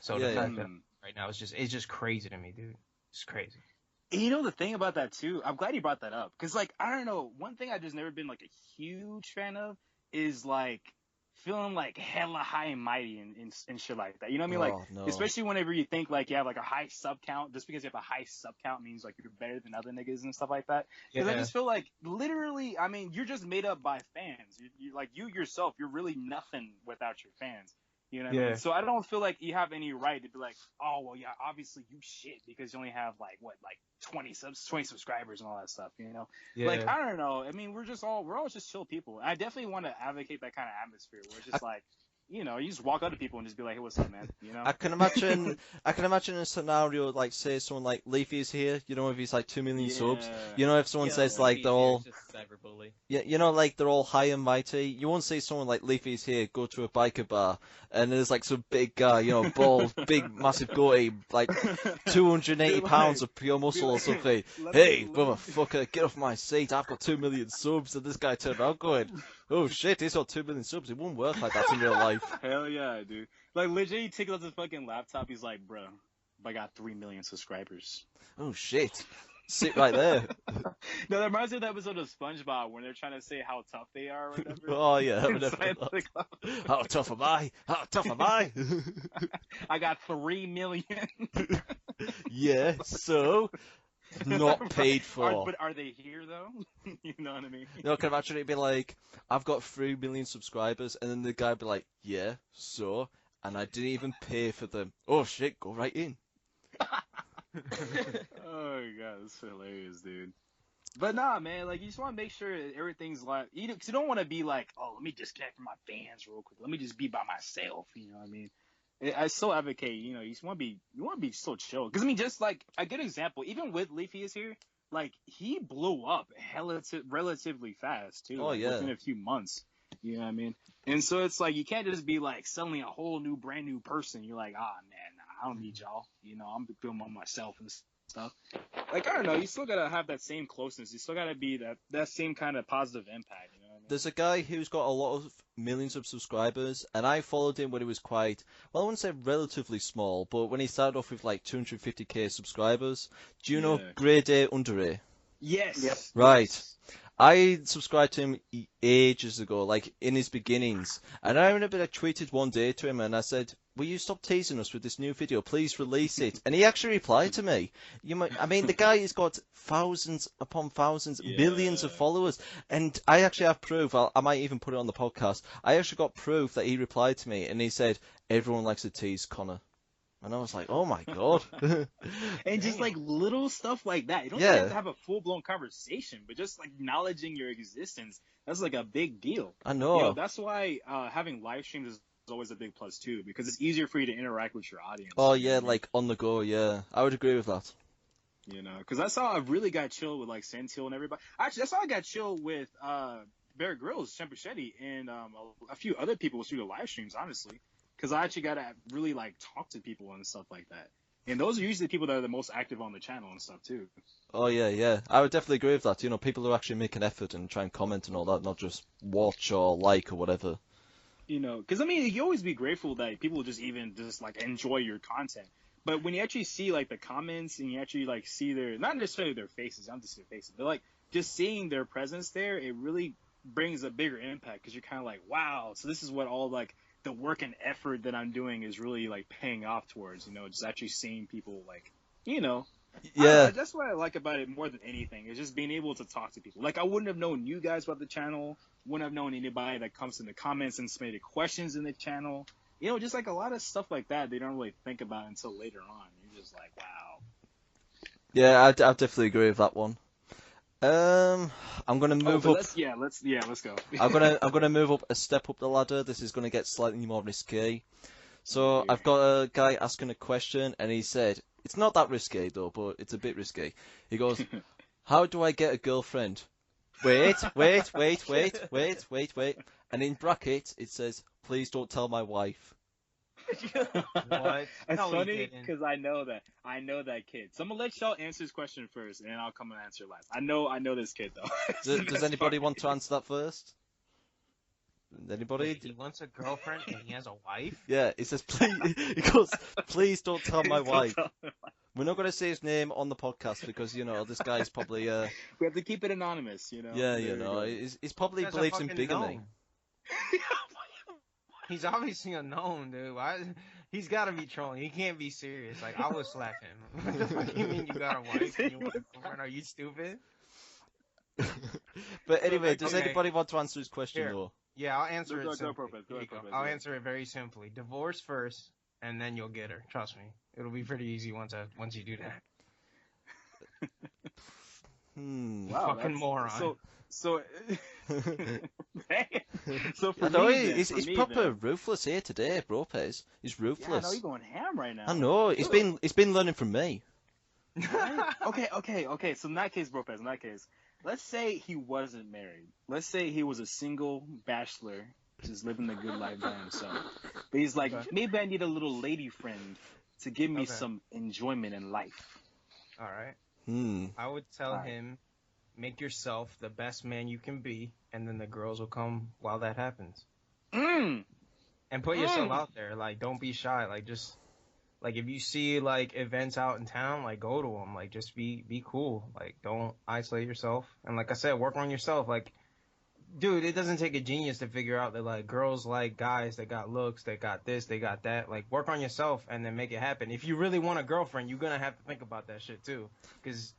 So the fact that right now it's just crazy to me, dude. It's crazy. You know the thing about that too, I'm glad you brought that up, because like I don't know, one thing I've just never been like a huge fan of is like feeling like hella high and mighty and shit like that. You know what I mean? Like especially whenever you think like you have like a high sub count, just because you have a high sub count means like you're better than other niggas and stuff like that. Because I just feel like literally, I mean, you're just made up by fans. You like you yourself, you're really nothing without your fans. You know what I mean? So I don't feel like you have any right to be like, oh, well, yeah, obviously you shit because you only have like 20 subscribers and all that stuff, you know? Yeah. Like, I don't know. I mean, we're all just chill people. I definitely want to advocate that kind of atmosphere where it's just like, you know, you just walk up to people and just be like, hey, what's up, man? You know? I can imagine a scenario like, say, someone like Leafy's here, you know, if he's like 2 million subs. You know, if someone says like they're all, you know, like they're all high and mighty. You won't see someone like Leafy's here go to a biker bar and there's like some big guy, you know, bald, big, massive goatee, like 280 pounds of pure muscle or something. Hey, motherfucker, get off my seat. I've got 2 million subs, and this guy turned around going, oh shit, he's got 2 million subs. It won't work like that in real life. Hell yeah, dude. Like, legit, he takes out his fucking laptop. He's like, bro, I got 3 million subscribers. Oh, shit. Sit right there. No, that reminds me of the episode of SpongeBob when they're trying to say how tough they are or whatever. Oh, yeah. How tough am I? How tough am I? I got 3 million. Yeah, so... Not paid for. But are they here, though? You know what I mean? No, can I imagine it be like, I've got 3 million subscribers, and then the guy would be like, yeah, so, and I didn't even pay for them. Oh, shit, go right in. Oh, God, that's hilarious, dude. But nah, man, like, you just want to make sure everything's like, because you don't want to be like, oh, let me disconnect from my fans real quick. Let me just be by myself, you know what I mean? I still advocate, you know, you want to be so chill. Because, I mean, just like a good example, even with Leafy is here, like, he blew up relatively fast, too. Oh, yeah. Within a few months. You know what I mean? And so it's like, you can't just be like suddenly a whole new, brand new person. You're like, man, I don't need y'all. You know, I'm doing it myself and stuff. Like, I don't know, you still gotta have that same closeness. You still gotta be that same kind of positive impact, you know what I mean? There's a guy who's got a lot of millions of subscribers, and I followed him when he was quite, well, I wouldn't say relatively small, but when he started off with like 250k subscribers. Do you know Grade A Under A? Yes. Yep. Right. Yes. I subscribed to him ages ago, like in his beginnings, and I remember I tweeted one day to him and I said, will you stop teasing us with this new video? Please release it. And he actually replied to me. I mean, the guy has got thousands upon thousands, millions of followers, and I actually have proof. I might even put it on the podcast. I actually got proof that he replied to me, and he said, everyone likes to tease Connor. And I was like, oh my god. And just like little stuff like that. You don't have to have a full-blown conversation, but just like acknowledging your existence, that's like a big deal. I know. You know, that's why having live streams is always a big plus too, because it's easier for you to interact with your audience. Oh yeah, like on the go, yeah. I would agree with that. You know, because that's how I really got chill with like Sentiel and everybody. Actually, that's how I got chill with Bear Grylls, ChampuCheti, and a few other people through the live streams, honestly. Because I actually got to really, like, talk to people and stuff like that. And those are usually the people that are the most active on the channel and stuff, too. Oh, yeah. I would definitely agree with that. You know, people who actually make an effort and try and comment and all that, not just watch or like or whatever. You know, because I mean, you always be grateful that people just like enjoy your content. But when you actually see like the comments and you actually like see their, not necessarily their faces, I don't just see their faces, but like just seeing their presence there, it really brings a bigger impact because you're kind of like, wow, so this is what all like the work and effort that I'm doing is really like paying off towards. You know, just actually seeing people like, you know. Yeah. That's what I like about it more than anything. Is just being able to talk to people. Like I wouldn't have known you guys about the channel. Wouldn't have known anybody that comes in the comments and submitted questions in the channel. You know, just like a lot of stuff like that, they don't really think about until later on. You're just like, wow. Yeah, I definitely agree with that one. I'm gonna move up. Let's go. I'm gonna move up a step up the ladder. This is gonna get slightly more risque. So I've got a guy asking a question, and he said it's not that risque though, but it's a bit risque. He goes, "How do I get a girlfriend?" Wait. And in brackets it says, "Please don't tell my wife." What? It's No, funny because I know that kid. So I'm gonna let y'all answer his question first, and then I'll come and answer last. I know this kid though. Does anybody want to answer that first? Anybody? Wait, he wants a girlfriend and he has a wife? Yeah, it says please. He goes, "Please don't tell my wife." We're not going to say his name on the podcast because, you know, this guy's probably... We have to keep it anonymous, you know? Yeah, you know, he's probably believes in bigamy. He's obviously a gnome, dude. He's got to be trolling. He can't be serious. Like, I would slap him. What the fuck you mean you got a wife and you want a girlfriend? Are you stupid? But anyway, does anybody want to answer his question, Here. though? Yeah, I'll answer it simply. Go, I'll answer it very simply. Divorce first, and then you'll get her. Trust me. It'll be pretty easy once you do that. Wow, fucking moron. So for I know me, he's proper ruthless here today, Bropez. He's ruthless. Yeah, I know he's going ham right now. I know. He's been learning from me. Okay. So in that case, Bropez, let's say he wasn't married. Let's say he was a single bachelor, just living the good life by himself. But he's like, maybe I need a little lady friend to give me some enjoyment in life. All right. I would tell him, make yourself the best man you can be, and then the girls will come while that happens. And put yourself out there. Like, don't be shy. Like, just, like, if you see, like, events out in town, like, go to them. Like, just be cool. Like, don't isolate yourself. And like I said, work on yourself. Like, dude, it doesn't take a genius to figure out that, like, girls like guys that got looks, that got this, they got that. Like, work on yourself and then make it happen. If you really want a girlfriend, you're gonna have to think about that shit, too. Because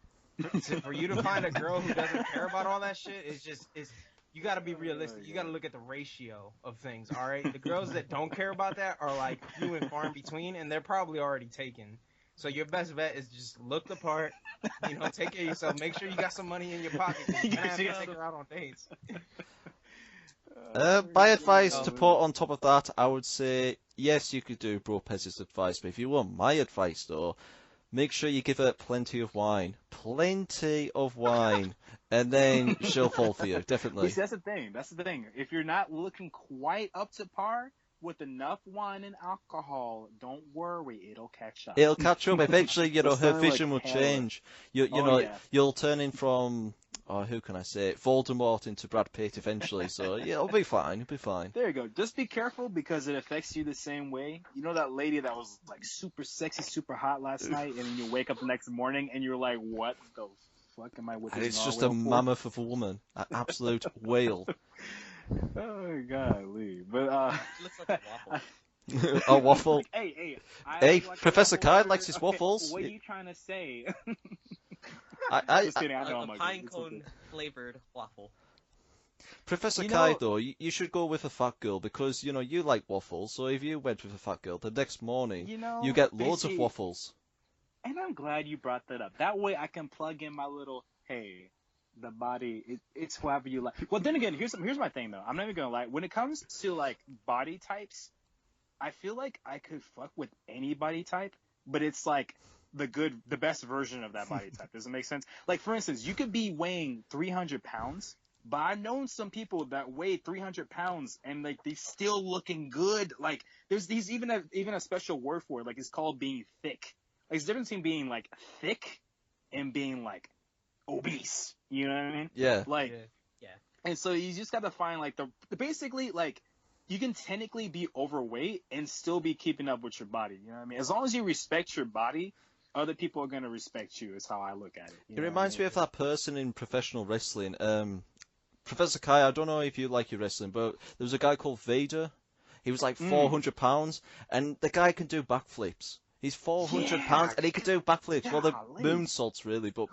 for you to find a girl who doesn't care about all that shit, you gotta be realistic. You gotta look at the ratio of things, all right? The girls that don't care about that are, like, few and far in between, and they're probably already taken. So your best bet is just look the part, you know, take care of yourself. Make sure you got some money in your pocket. You're gonna have to take her out on dates. My advice to put on top of that, I would say, yes, you could do Bropez's advice, but if you want my advice, though, make sure you give her plenty of wine. Plenty of wine. And then she'll fall for you, definitely. See, that's the thing. If you're not looking quite up to par with enough wine and alcohol, don't worry, it'll catch up. It'll catch up. Eventually, you know, her vision will change. You'll turn in from, who can I say, Voldemort into Brad Pitt eventually. So, yeah, it'll be fine. It'll be fine. There you go. Just be careful because it affects you the same way. You know that lady that was, like, super sexy, super hot last night, and then you wake up the next morning and you're like, what the fuck am I with this? It's just a mammoth of a woman. An absolute whale. Oh, golly. But, looks like a waffle. A waffle. Hey, Professor Khai likes his waffles. What are you trying to say? Just kidding, I know a pine cone flavored waffle. Professor Khai, though, you should go with a fat girl because, you know, you like waffles. So if you went with a fat girl, the next morning, you get loads of waffles. And I'm glad you brought that up. That way I can plug in my little, hey, the body, it's whoever you like. Well, then again, here's my thing, though. I'm not even going to lie. When it comes to, like, body types, I feel like I could fuck with any body type, but it's, like, the best version of that body type. Does it make sense? Like, for instance, you could be weighing 300 pounds, but I've known some people that weigh 300 pounds and, like, they still looking good. Like, there's even a special word for it. Like, it's called being thick. Like, there's a difference between being, like, thick and being, like, obese. You know what I mean? Yeah. Like, yeah. And so you just got to find, like, basically, like, you can technically be overweight and still be keeping up with your body. You know what I mean? As long as you respect your body, other people are gonna respect you. Is how I look at it. It reminds me of that person in professional wrestling. Professor Khai, I don't know if you like your wrestling, but there was a guy called Vader. He was like 400 pounds, and the guy can do backflips. He's 400 pounds, and he can do backflips. Well, the moonsaults really, but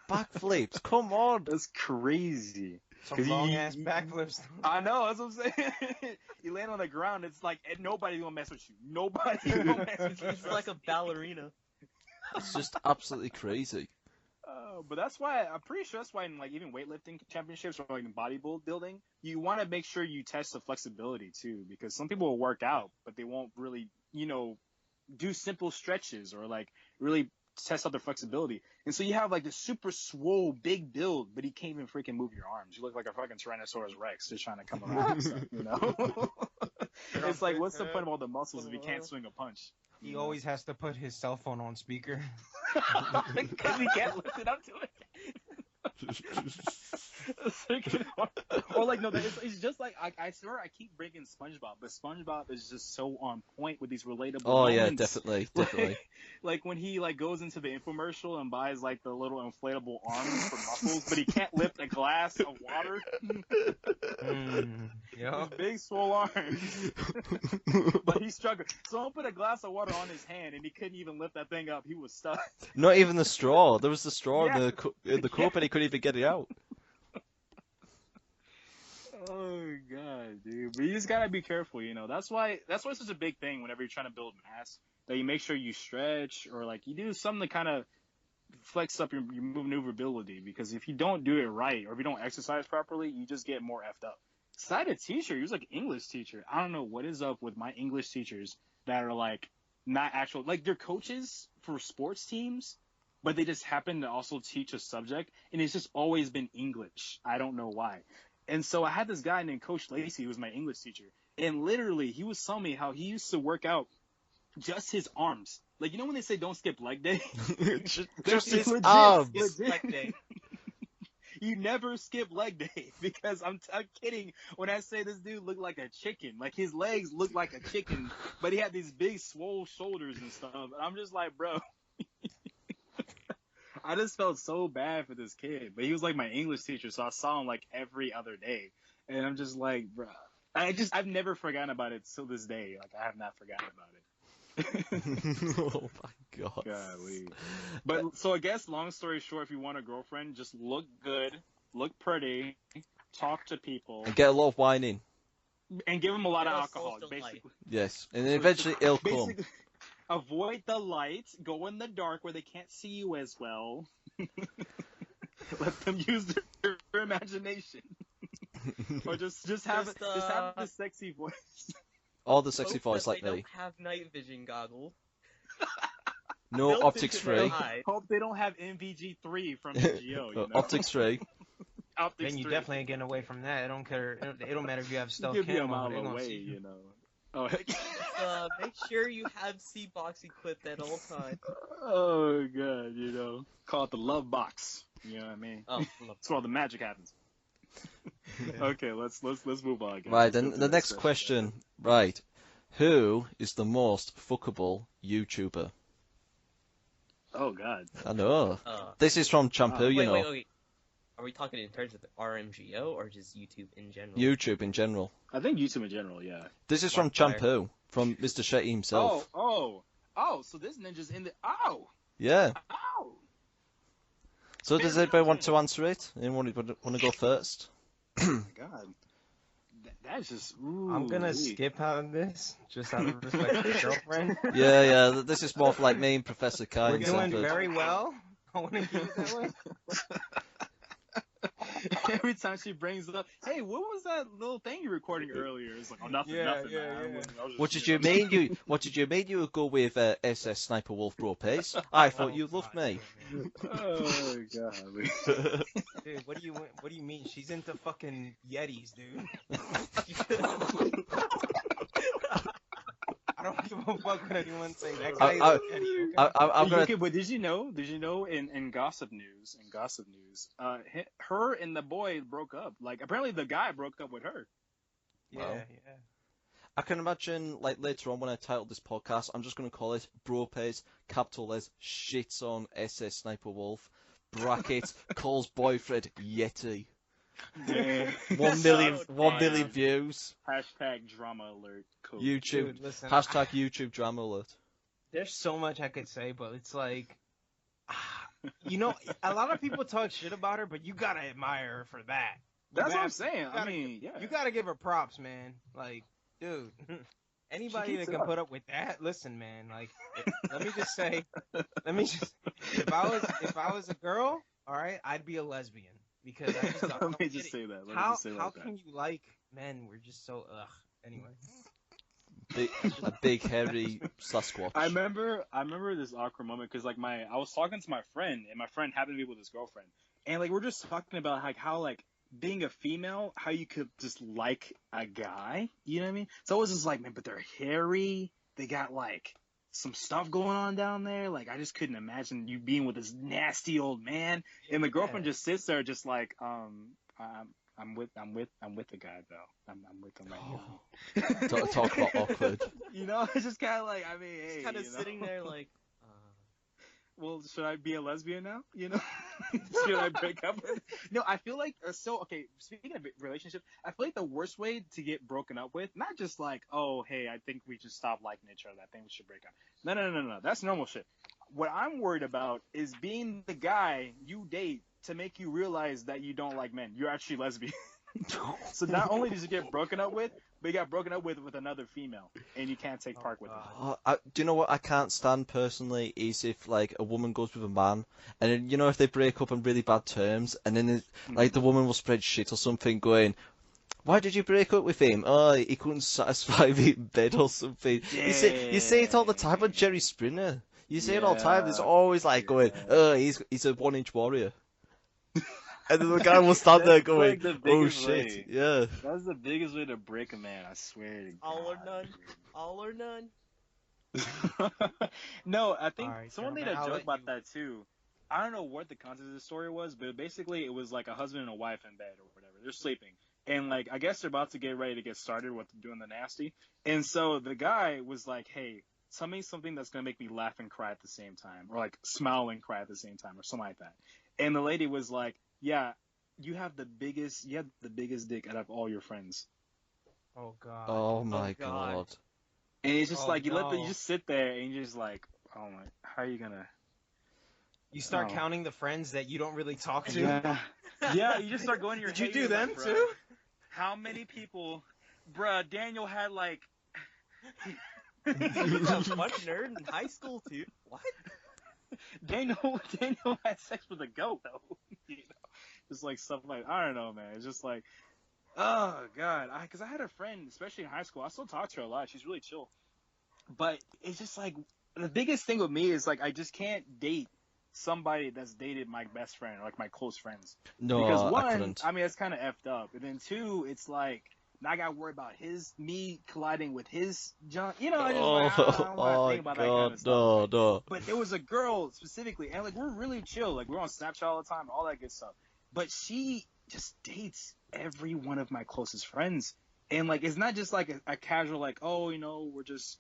backflips, come on. That's crazy. Some long-ass backflips. I know, that's what I'm saying. You land on the ground, it's like, nobody's gonna mess with you. Nobody gonna mess with you. He's like a ballerina. It's just absolutely crazy. But that's why, I'm pretty sure that's why in, like, even weightlifting championships or, like, in bodybuilding, you want to make sure you test the flexibility, too. Because some people will work out, but they won't really, do simple stretches or, like, really test out their flexibility. And so you have, like, this super swole, big build, but he can't even freaking move your arms. You look like a fucking Tyrannosaurus Rex just trying to come around and stuff, It's like, what's the point of all the muscles if he can't swing a punch? He always has to put his cell phone on speaker. Because he can't lift it up to it. Or like, no, it's just like, I swear I keep bringing SpongeBob, but SpongeBob is just so on point with these relatable moments. Yeah, definitely. Like when he like goes into the infomercial and buys like the little inflatable arms for muscles, but he can't lift a glass of water. Yeah. Big swole arms. But he's struggling. Someone put a glass of water on his hand and he couldn't even lift that thing up. He was stuck. Not even the straw. There was the straw in the cup and he couldn't even get it out. Oh god, dude! But you just gotta be careful, That's why it's such a big thing whenever you're trying to build mass. That you make sure you stretch or like you do something to kind of flex up your maneuverability. Because if you don't do it right or if you don't exercise properly, you just get more effed up. So I had a teacher. He was like an English teacher. I don't know what is up with my English teachers that are like not actual, like they're coaches for sports teams, but they just happen to also teach a subject, and it's just always been English. I don't know why. And so I had this guy named Coach Lacey, who was my English teacher, and literally he was telling me how he used to work out just his arms. Like, when they say don't skip leg day? just his arms. Leg day. You never skip leg day, because I'm kidding when I say this dude looked like a chicken. Like, his legs looked like a chicken, but he had these big swole shoulders and stuff. And I'm just like, bro. I just felt so bad for this kid. But he was like my English teacher, so I saw him like every other day. And I'm just like, bro. I've never forgotten about it till this day. Like, I have not forgotten about it. Oh my god. Golly. But so I guess, long story short, if you want a girlfriend, just look good, look pretty, talk to people, and get a lot of wine in, and give them a lot of alcohol, basically. Yes, and then eventually it'll come. Avoid the light, go in the dark where they can't see you as well. Let them use their imagination. Or just have the sexy voice. All the sexy voice like they me. Don't have night vision goggles. No optics free. Hope they don't have MVG3 from MGO. Optics free. Then you definitely ain't getting away from that. I don't care. It don't matter if you have stealth cam. Be a on. mile away, Oh, make sure you have C-box equipped at all times. Oh god, call it the love box. You know what I mean? Oh, that's where all the magic happens. Okay, let's move on. Guys. Right, then the next question. Right, who is the most fuckable YouTuber? Oh god. I know. This is from Champu, Wait. Are we talking in terms of the RMGO or just YouTube in general? YouTube in general. I think YouTube in general, yeah. This is from Champu, from Mr. Chetty himself. Oh, so this ninja's in the... Yeah. Ow! So does anybody want to answer it? Anyone want to go first? Oh my god. That's just... Ooh, I'm gonna skip on this, just out of respect for your girlfriend. Yeah, this is more for like me and Professor Khai. We're doing very well. I want to keep it that way. Every time she brings it up, hey, what was that little thing you were recording earlier? It's like, nothing. What did you mean? What did you mean you would go with SS Sniper Wolf Bropez? I thought you loved me. Oh god. Dude, what do you mean? She's into fucking Yetis, dude. I don't give a fuck what anyone say. That guy is a Yeti, okay? But did you know in gossip news, her and the boy broke up. Like, apparently the guy broke up with her. Yeah. I can imagine, like, later on when I title this podcast, I'm just going to call it Bropez, capital S, shits on SS Sniper Wolf, bracket, calls boyfriend Yeti. Yeah. 1 million views. Hashtag drama alert. Cool. YouTube. Dude, listen, Hashtag YouTube drama alert. There's so much I could say, but it's like, you know, a lot of people talk shit about her, but you gotta admire her for that. That's what I'm saying. I mean, yeah. You gotta give her props, man. Like, dude, anybody that can put up with that, listen, man. Like, let me just say, if I was a girl, all right, I'd be a lesbian because I just let me just say that. How can you like men? We're just so Anyway. A big hairy Sasquatch. I remember this awkward moment because like I was talking to my friend and my friend happened to be with his girlfriend and like we're just talking about like how like being a female, how you could just like a guy, you know what I mean? So I was just like, man, but they're hairy. They got like some stuff going on down there. Like I just couldn't imagine you being with this nasty old man. And the girlfriend just sits there, just like, I'm with the guy though. I'm with him right now. Talk about awkward. You know, it's just kind of like, I mean, hey, kind of sitting there like, well, should I be a lesbian now? You know, should I break up with? No, I feel like okay. Speaking of relationships, I feel like the worst way to get broken up with, not just like, oh, hey, I think we should stop liking each other. I think we should break up. No. That's normal shit. What I'm worried about is being the guy you date to make you realize that you don't like men. You're actually lesbian. So not only did you get broken up with, but you got broken up with another female, and you can't take part with them. Do you know what I can't stand personally is if like a woman goes with a man, and then, you know, if they break up on really bad terms, and then like the woman will spread shit or something, going, "Why did you break up with him? Oh, he couldn't satisfy me in bed or something." Yeah. You say it all the time on Jerry Springer. You say it all the time. There's always like going, "Oh, he's a 1-inch warrior." And then the guy will stand there going, like "Oh shit, way. Yeah." That's the biggest way to break a man, I swear to God. All or none. No, I think Right, someone made a joke about that too. I don't know what the context of the story was, but basically it was like a husband and a wife in bed or whatever. They're sleeping. And like, I guess they're about to get ready to get started with doing the nasty. And so the guy was like, "Hey, tell me something that's going to make me laugh and cry at the same time, or like smile and cry at the same time, or something like that." And the lady was like, "Yeah, you have the biggest dick out of all your friends." Oh god. Oh my god. And it's just like, you no. just sit there and you're just like, "Oh my, how are you gonna?" You start counting the friends that you don't really talk to. Yeah, you just start going to your Did you head, do you're them like, "Bruh, too? How many people, bruh, Daniel had like... You were a fun nerd in high school too. What? Daniel had sex with a goat though. You know, just like stuff like, I don't know, man. It's just like, oh god, because I had a friend, especially in high school. I still talk to her a lot. She's really chill, but it's just like the biggest thing with me is like I just can't date somebody that's dated my best friend or like my close friends. No, because I one, couldn't. I mean, it's kind of effed up, and then two, it's like now I got to worry about me colliding with his junk. You know, I just like, I don't want to think about that kind of stuff. No. But there was a girl specifically, and like we're really chill, like we're on Snapchat all the time, all that good stuff. But she just dates every one of my closest friends, and like it's not just like a casual like, oh, you know, we're just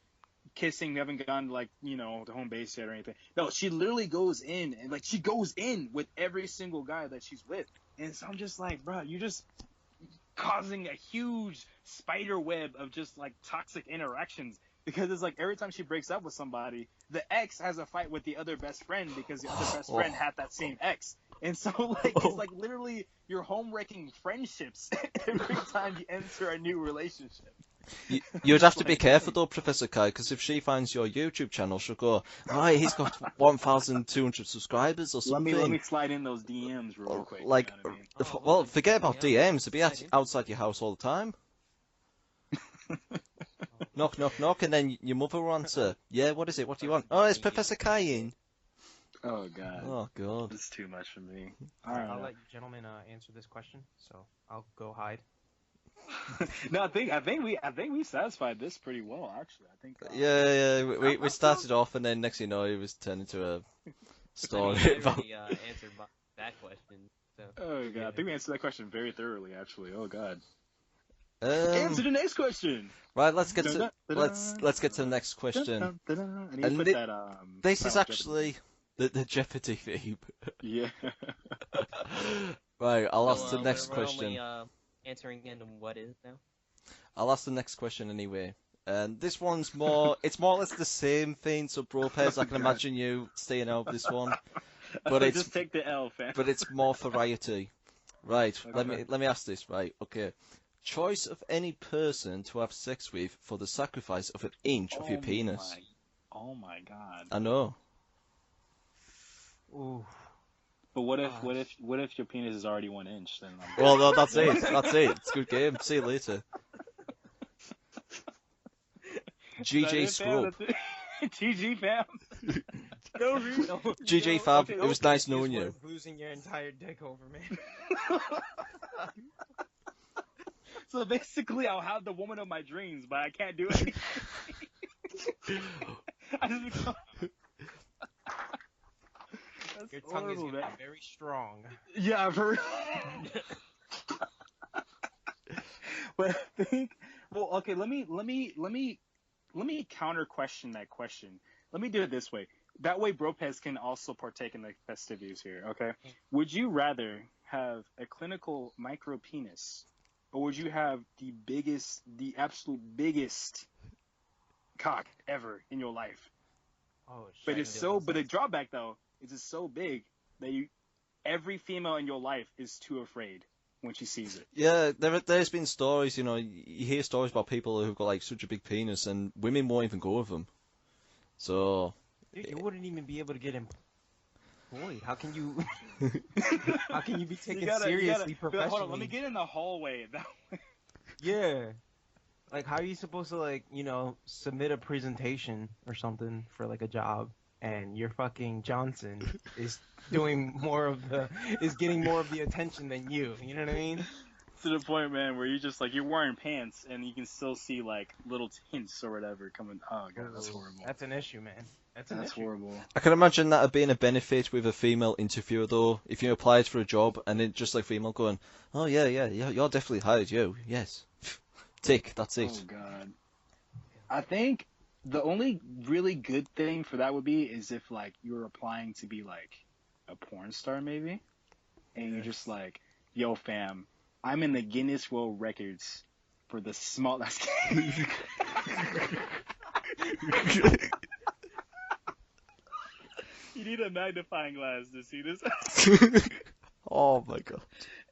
kissing, we haven't gone like, you know, to home base yet or anything. No, she literally goes in and like she goes in with every single guy that she's with, and so I'm just like, bro, you're just causing a huge spider web of just like toxic interactions, because it's like every time she breaks up with somebody, the ex has a fight with the other best friend because the other best friend had that same ex, and so like it's like literally you're home wrecking friendships every time you enter a new relationship. You'd have to be careful though, Professor Khai, because if she finds your YouTube channel, she'll go, "Right, he's got 1,200 subscribers or something." Let me slide in those DMs real quick. Like, you know what I mean? well, forget about DMs. They'll be outside your house all the time. Knock, knock, knock, and then your mother will answer. "Yeah, what is it? What do you want?" "Oh, it's Professor Khai in." Oh god. Oh god. This is too much for me. I'll let you gentlemen answer this question, so I'll go hide. No, I think we satisfied this pretty well, actually. I think. Yeah. We started off, and then next thing you know, it was turned into a story I about. already answered that question. So. Oh god, I think we answered that question very thoroughly, actually. Oh god. Answer the next question. Right, let's get to the next question. I need to put that this is actually the Jeopardy theme. Yeah. Right, I'll ask the next question. We're only answering in what is now. I'll ask the next question anyway. And this one's more, it's more or less the same thing, so Bropez, I can imagine you staying out this one. But it's just take the L, fam. But it's more variety. Right, Okay. let me ask this, right, okay. Choice of any person to have sex with for the sacrifice of an inch of your penis. Oh my god. I know. Ooh. But what if your penis is already 1 inch? Then Well, no, that's it. That's it. It's a good game. See you later. GG Scrub. GG fam. No, GG fam. It was nice knowing you. Losing your entire dick over, man. So basically, I'll have the woman of my dreams, but I can't do it. I just become... Your tongue is gonna be very strong. Yeah, I've heard. But I think, well, okay. Let me counter question that question. Let me do it this way. That way, Bropez can also partake in the festivities here. Okay. Would you rather have a clinical micro penis, or would you have the absolute biggest cock ever in your life? Oh, shit. But the drawback though is it's so big that every female in your life is too afraid when she sees it. Yeah, there's been stories, you hear stories about people who've got like such a big penis and women won't even go with them. So. Dude, you wouldn't even be able to get employed. How can you? How can you be taken seriously professionally? Hold on, let me get in the hallway. That way. Yeah. Like, how are you supposed to, submit a presentation or something for, a job, and your fucking Johnson is getting more of the attention than you? You know what I mean? To the point, man, where you're wearing pants, and you can still see, little tints or whatever coming. Oh, God, that's horrible. That's an issue, man. That's horrible. I can imagine that being a benefit with a female interviewer, though. If you applied for a job, and then just female going, oh, yeah, you're definitely hired, you. Yes. Tick, that's it. Oh, God. I think the only really good thing for that would be is if, you're applying to be, a porn star, maybe. And you're just yo, fam, I'm in the Guinness World Records for the smallest... You need a magnifying glass to see this. Oh, my God.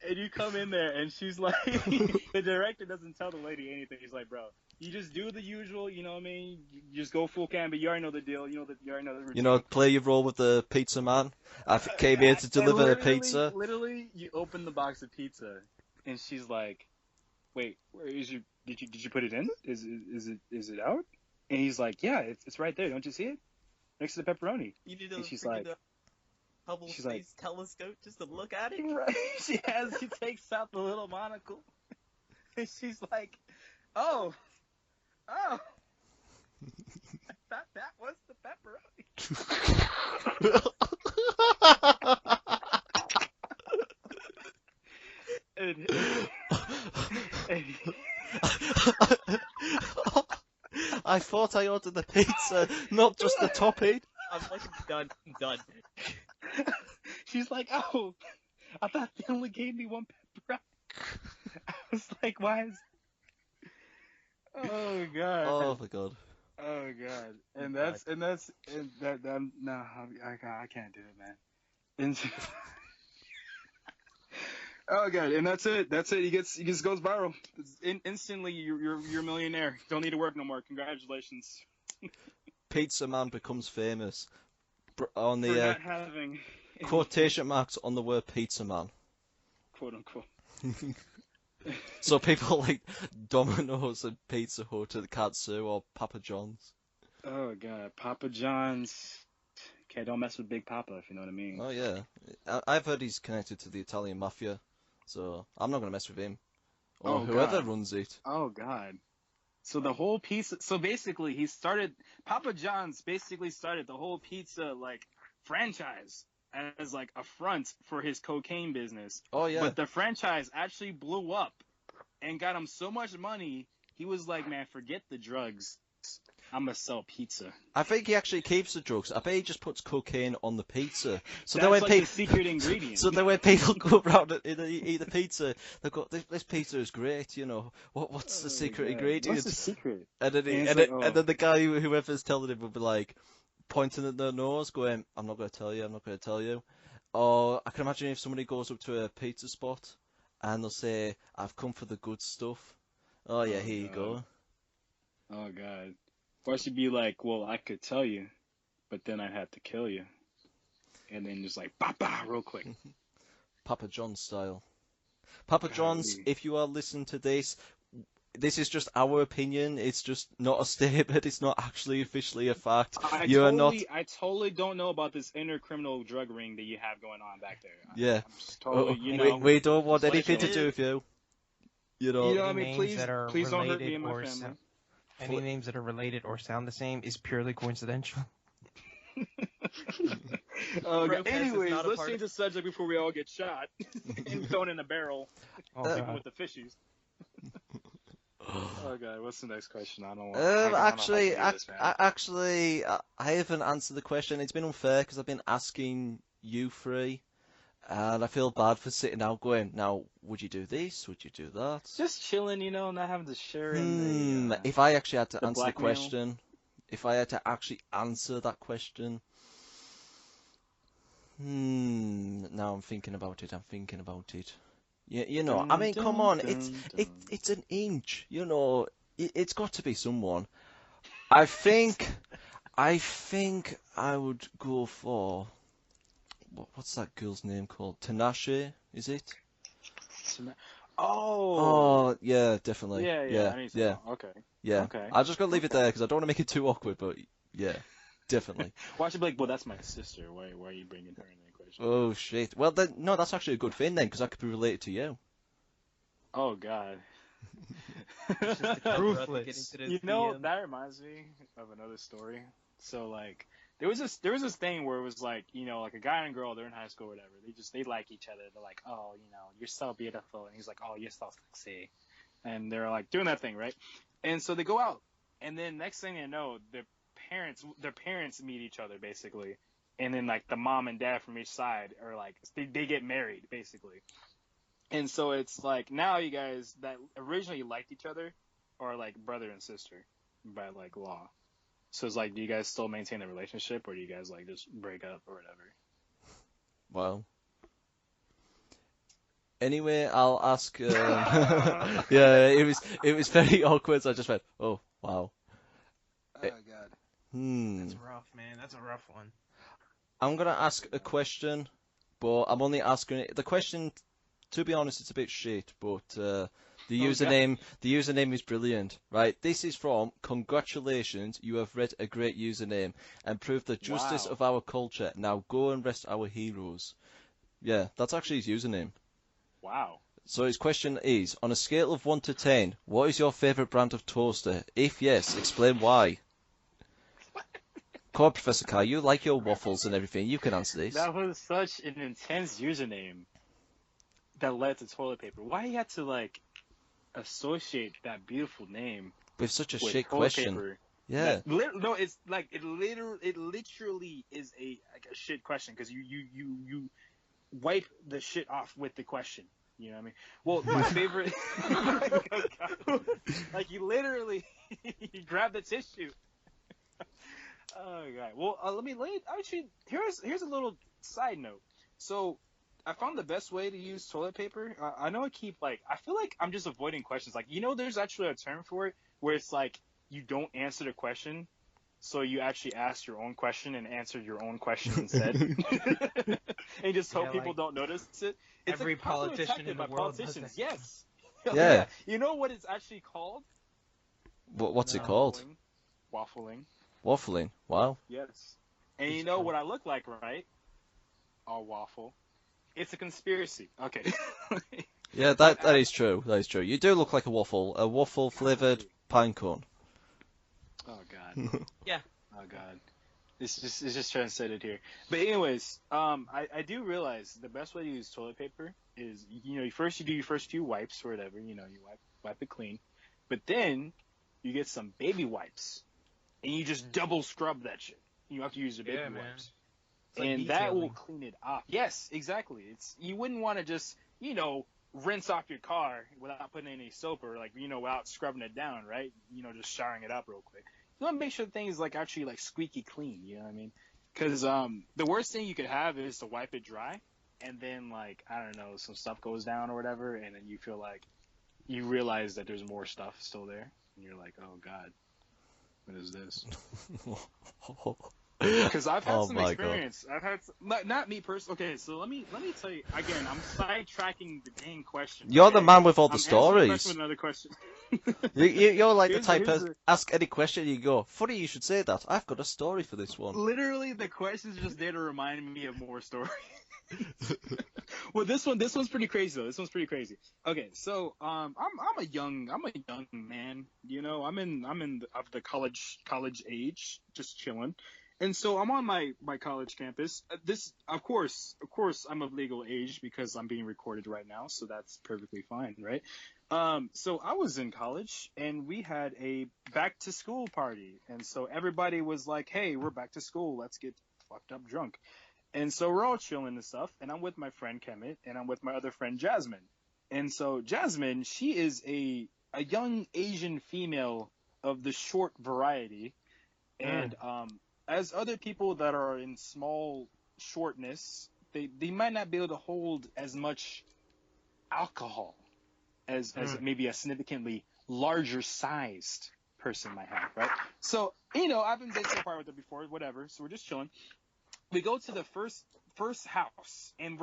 And you come in there, and she's like, the director doesn't tell the lady anything. He's like, bro, you just do the usual, you know what I mean? You just go full cam, but you already know the deal. You already know the routine. Play your role with the pizza man. I came here to deliver the pizza. Literally, you open the box of pizza, and she's like, wait, where is your? Did you put it in? Is it out? And he's like, yeah, it's right there. Don't you see it? Next to the pepperoni. You need and she's like, Hubble Space Telescope just to look at it. Right. She takes out the little monocle, and she's like, oh, I thought that was the pepperoni. I thought I ordered the pizza, not just the topping. I'm done. She's like, oh, I thought they only gave me one pepperoni. I was like, why is... Oh, God. Oh, my God. Oh, God. I can't do it, man. Oh, God. And that's it. He just goes viral. Instantly, you're a millionaire. Don't need to work no more. Congratulations. Pizza man becomes famous on the not having quotation marks on the word pizza man, quote unquote. So people like Domino's and Pizza Hut and Katsu or Papa John's. Oh, God, Papa John's. Okay, don't mess with Big Papa, if you know what I mean. Oh, yeah. I've heard he's connected to the Italian mafia, so I'm not going to mess with him. Or whoever runs it. Oh, God. So the whole pizza... So basically, Papa John's basically started the whole pizza, franchise as, a front for his cocaine business. Oh, yeah. But the franchise actually blew up. and got him so much money, he was like, man, forget the drugs. I'm gonna sell pizza. I think he actually keeps the drugs. I bet he just puts cocaine on the pizza. So that's like the secret ingredient. So then when people go around and eat the pizza, they go, "This pizza is great." You know, what's the secret ingredient? What's the secret? And then the guy whoever's telling him will be like pointing at their nose, going, "I'm not going to tell you. I'm not going to tell you." Or I can imagine if somebody goes up to a pizza spot and they'll say, "I've come for the good stuff." Oh yeah, here you go. Oh God. Or I should be like, well, I could tell you, but then I'd have to kill you. And then just like, bah, real quick. Papa John's style. Papa John's, if you are listening to this is just our opinion. It's just not a statement. It's not actually officially a fact. I totally don't know about this inner criminal drug ring that you have going on back there. Yeah. I'm just totally, we don't want anything to do with you. You know what I mean? Please don't hurt me and my family. Any names that are related or sound the same is purely coincidental. Anyways, let's change the subject before we all get shot and thrown in a barrel with the fishies. Oh God, what's the next question? I don't want. Actually, I haven't answered the question. It's been unfair because I've been asking you three. And I feel bad for sitting out going, now, would you do this? Would you do that? Just chilling, not having to share if I actually had to answer the question, if I had to actually answer that question, now I'm thinking about it, Yeah, I mean, come on, it's an inch, it's got to be someone. I think I would go for... What's that girl's name called? Tinashe, is it? Oh, yeah, definitely. Yeah. Okay. Yeah. Okay. I just got to leave it there because I don't want to make it too awkward, but yeah, definitely. Why should be like, well, that's my sister. Why are you bringing her in the equation? Oh shit. Well, then, no, that's actually a good thing then because I could be related to you. Oh God. Ruthless. That reminds me of another story. So like. There was this thing where it was like, like a guy and a girl, they're in high school or whatever. They like each other. They're like, oh, you're so beautiful. And he's like, oh, you're so sexy. And they're like doing that thing, right? And so they go out. And then next thing you know, their parents meet each other basically. And then like the mom and dad from each side are like, they get married basically. And so it's like now you guys that originally liked each other are like brother and sister by like law. So it's like, do you guys still maintain the relationship, or do you guys like just break up or whatever? Well, anyway, I'll ask. Yeah, it was very awkward. So I just went, oh wow. Oh God. That's rough, man. That's a rough one. I'm gonna ask a question, but I'm only asking it. The question, to be honest, it's a bit shit, but. The username is brilliant, right? This is from, congratulations, you have read a great username and proved the justice of our culture. Now go and rest our heroes. Yeah, that's actually his username. Wow. So his question is, on a scale of 1 to 10, what is your favourite brand of toaster? If yes, explain why. Come on, Professor Khai, you like your waffles and everything. You can answer this. That was such an intense username that led to toilet paper. Why you had to, like... associate that beautiful name with such a shit question. Paper. Yeah. No, it's like it literally is a shit question because you wipe the shit off with the question. You know what I mean? Well, my favorite, like you literally you grab the tissue. Oh God. Well, actually here's a little side note. So. I found the best way to use toilet paper. I know I feel like I'm just avoiding questions. Like, there's actually a term for it where it's like you don't answer the question, so you actually ask your own question and answer your own question instead. And just hope people don't notice it. It's every politician in the world does that. Yes. Yeah. You know what it's actually called? What's it called? Waffling. Waffling. Wow. Yes. And you know what I look like, right? I'll waffle. It's a conspiracy. Okay. Yeah, that is true. That is true. You do look like a waffle flavored pine cone. Oh God. Yeah. Oh God. It's just translated here. But anyways, I do realize the best way to use toilet paper is you do your first few wipes or whatever. You wipe, wipe it clean. But then you get some baby wipes, and you just double scrub that shit. You have to use the baby wipes. Like and that will clean it off. Yes, exactly. You wouldn't want to just, rinse off your car without putting any soap or without scrubbing it down, right? Just showering it up real quick. You want to make sure things actually squeaky clean. You know what I mean? Because the worst thing you could have is to wipe it dry, and then I don't know, some stuff goes down or whatever, and then you feel like you realize that there's more stuff still there, and you're like, oh god, what is this? Because I've had some experience. God. I've had not me personally. Okay, so let me tell you again. I'm sidetracking the dang question. You're the man with all the stories. With another question. You're like the type of ask any question. You go, funny you should say that. I've got a story for this one. Literally, the question's just there to remind me of more stories. Well, this one's pretty crazy though. This one's pretty crazy. Okay, so I'm a young man. I'm of the college age, just chilling. And so I'm on my college campus. This, of course, I'm of legal age because I'm being recorded right now, so that's perfectly fine, right? So I was in college, and we had a back-to-school party. And so everybody was like, hey, we're back to school. Let's get fucked up drunk. And so we're all chilling and stuff, and I'm with my friend Kemet, and I'm with my other friend Jasmine. And so Jasmine, she is a young Asian female of the short variety. And as other people that are in small shortness, they might not be able to hold as much alcohol as maybe a significantly larger sized person might have, right? So, I've been dating a part with her before, whatever, so we're just chilling. We go to the first house, and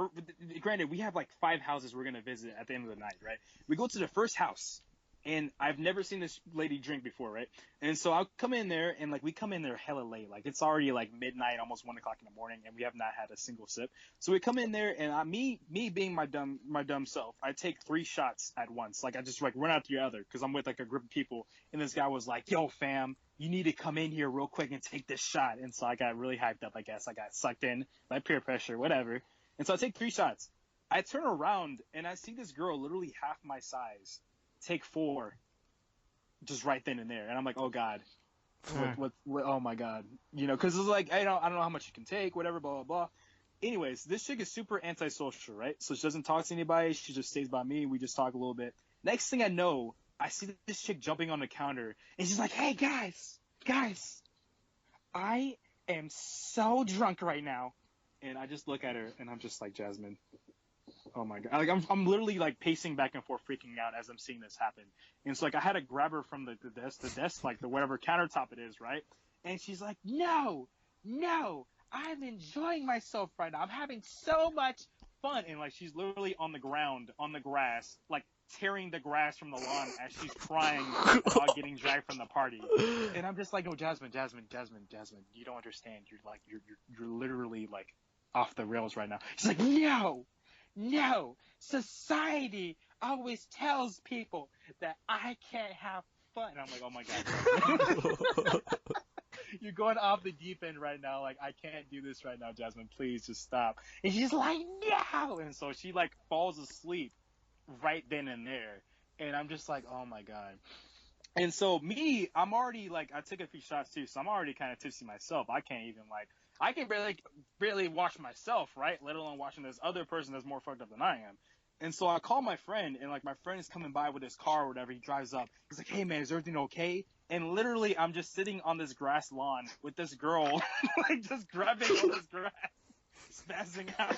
granted, we have 5 houses we're going to visit at the end of the night, right? We go to the first house. And I've never seen this lady drink before, right? And so I'll come in there, and we come in there hella late. It's already midnight, almost 1 o'clock in the morning, and we have not had a single sip. So we come in there, and me being my dumb self, I take 3 shots at once. I just run out the other because I'm with a group of people. And this guy was like, "Yo, fam, you need to come in here real quick and take this shot." And so I got really hyped up. I guess I got sucked in by peer pressure, whatever. And so I take 3 shots. I turn around, and I see this girl literally half my size take 4 just right then and there, and I'm like, oh god, what oh my god, because it's I don't know how much you can take, whatever, blah blah blah. Anyways, this chick is super antisocial, right? So she doesn't talk to anybody, she just stays by me, we just talk a little bit. Next thing I know, I see this chick jumping on the counter, and she's like, hey guys, I am so drunk right now. And I just look at her, and I'm just like, Jasmine, oh my god! I'm literally pacing back and forth, freaking out as I'm seeing this happen. And so I had to grab her from the desk, the whatever countertop it is, right? And she's like, no, I'm enjoying myself right now. I'm having so much fun. And she's literally on the ground, on the grass, tearing the grass from the lawn as she's crying about getting dragged from the party. And I'm just like, oh, Jasmine, you don't understand. You're literally off the rails right now. She's like, no, society always tells people that I can't have fun. And I'm like, oh my god. You're going off the deep end right now. I can't do this right now, Jasmine. Please just stop. And she's like, no. And so she falls asleep right then and there. And I'm just like, oh my god. And so I'm already I took a few shots too, so I'm already kind of tipsy myself. I can't even I can barely watch myself, right? Let alone watching this other person that's more fucked up than I am. And so I call my friend, and my friend is coming by with his car or whatever. He drives up. He's like, hey man, is everything okay? And literally, I'm just sitting on this grass lawn with this girl, just grabbing all this grass, spazzing out.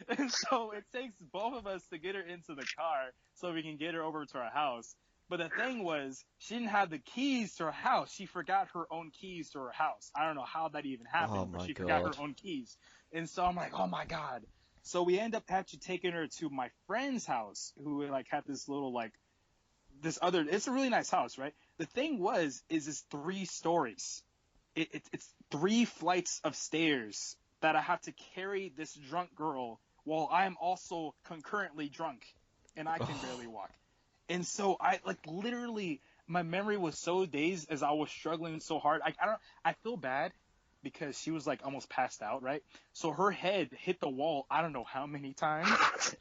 And so it takes both of us to get her into the car so we can get her over to our house. But the thing was, she didn't have the keys to her house. She forgot her own keys to her house. I don't know how that even happened, but she forgot her own keys. And so I'm like, oh my god. So we end up actually taking her to my friend's house, who had this little it's a really nice house, right? The thing is it's 3 stories. It's 3 flights of stairs that I have to carry this drunk girl while I'm also concurrently drunk, and I can barely walk. And so I literally, my memory was so dazed as I was struggling so hard. I feel bad because she was almost passed out, right? So her head hit the wall I don't know how many times,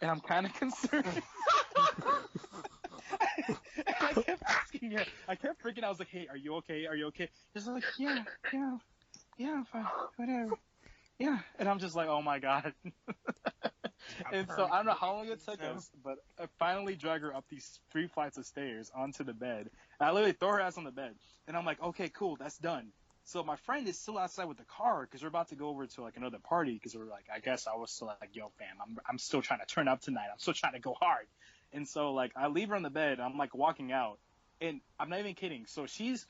and I'm kind of concerned. kept asking her. I kept freaking out. I was like, hey, are you okay? Are you okay? She's like, yeah, I'm fine, whatever. Yeah. And I'm just like, oh my God. And so I don't know how long it took us, but I finally drag her up these 3 flights of stairs onto the bed. And I literally throw her ass on the bed. And I'm like, okay, cool, that's done. So my friend is still outside with the car because we're about to go over to like another party because we're like, I guess I was still like, yo, fam, I'm still trying to turn up tonight. I'm still trying to go hard. And so like I leave her on the bed. I'm like walking out, and I'm not even kidding. So she's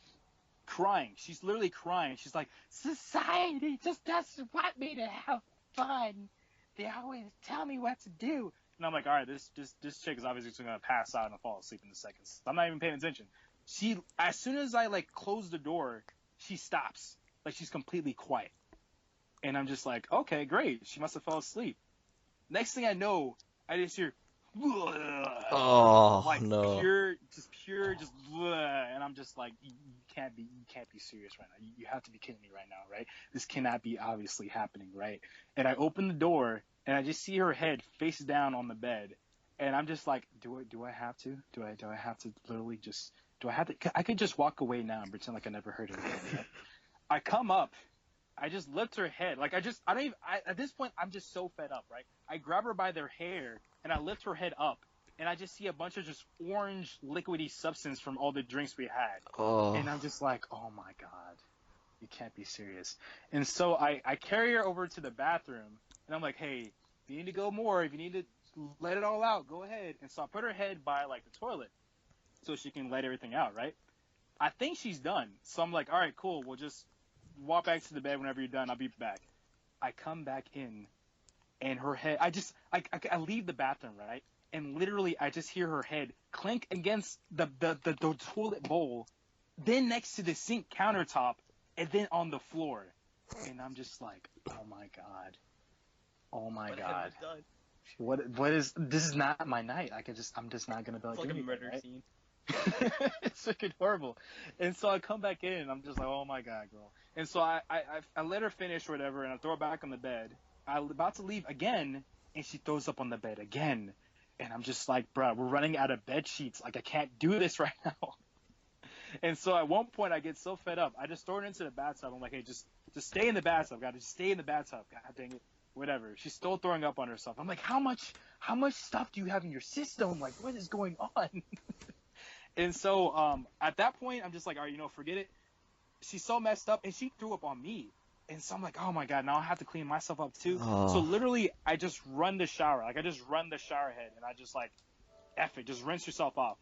crying. She's literally crying. She's like, society just doesn't want me to have fun. They always tell me what to do. And I'm like, all right, this chick is obviously just gonna pass out and fall asleep in a second. So I'm not even paying attention. She, as soon as I like close the door, she stops. Like she's completely quiet. And I'm just like, okay, great. She must have fell asleep. Next thing I know, I just hear, oh like no, pure, and I'm just like, you can't be serious right now. You have to be kidding me right now, right? This cannot be obviously happening, right? And I open the door, and I just see her head face down on the bed, and I'm just like, do I have to? Do I have to literally just? Do I have to? I could just walk away now and pretend like I never heard anything. Right? I come up. I just lift her head. Like, at this point, I'm just so fed up, right? I grab her by their hair, and I lift her head up, and I just see a bunch of just orange liquidy substance from all the drinks we had. oh, And I'm just like, oh my God, you can't be serious. And so I carry her over to the bathroom, and I'm like, hey, if you need to go more, if you need to let it all out, go ahead. And so I put her head by, like, the toilet so she can let everything out, right? I think she's done. So I'm like, all right, cool, we'll just walk back to the bed whenever you're done. I'll be back. I come back in, and her head, I leave the bathroom, right? And literally, I just hear her head clink against the toilet bowl, then next to the sink countertop, and then on the floor. And I'm just like, oh my God. Oh my God. What is, this is not my night. I'm just not going to be It's like a murder scene. It's freaking horrible. And so I come back in, and I'm just like, oh my God, girl. And so I let her finish or whatever, and I throw her back on the bed. I'm about to leave again, and she throws up on the bed again. And I'm just like, bro, we're running out of bed sheets. Like, I can't do this right now. And so at one point, I get so fed up, I just throw her into the bathtub. I'm like, hey, just stay in the bathtub. Gotta just stay in the bathtub. God dang it. Whatever. She's still throwing up on herself. I'm like, how much stuff do you have in your system? Like, what is going on? And so at that point, I'm just like, all right, forget it. She's so messed up, and she threw up on me. And so I'm like, oh my God, now I have to clean myself up too. Oh. So literally, I just run the shower. Like, I just run the shower head, and I just like, F it, just rinse yourself off.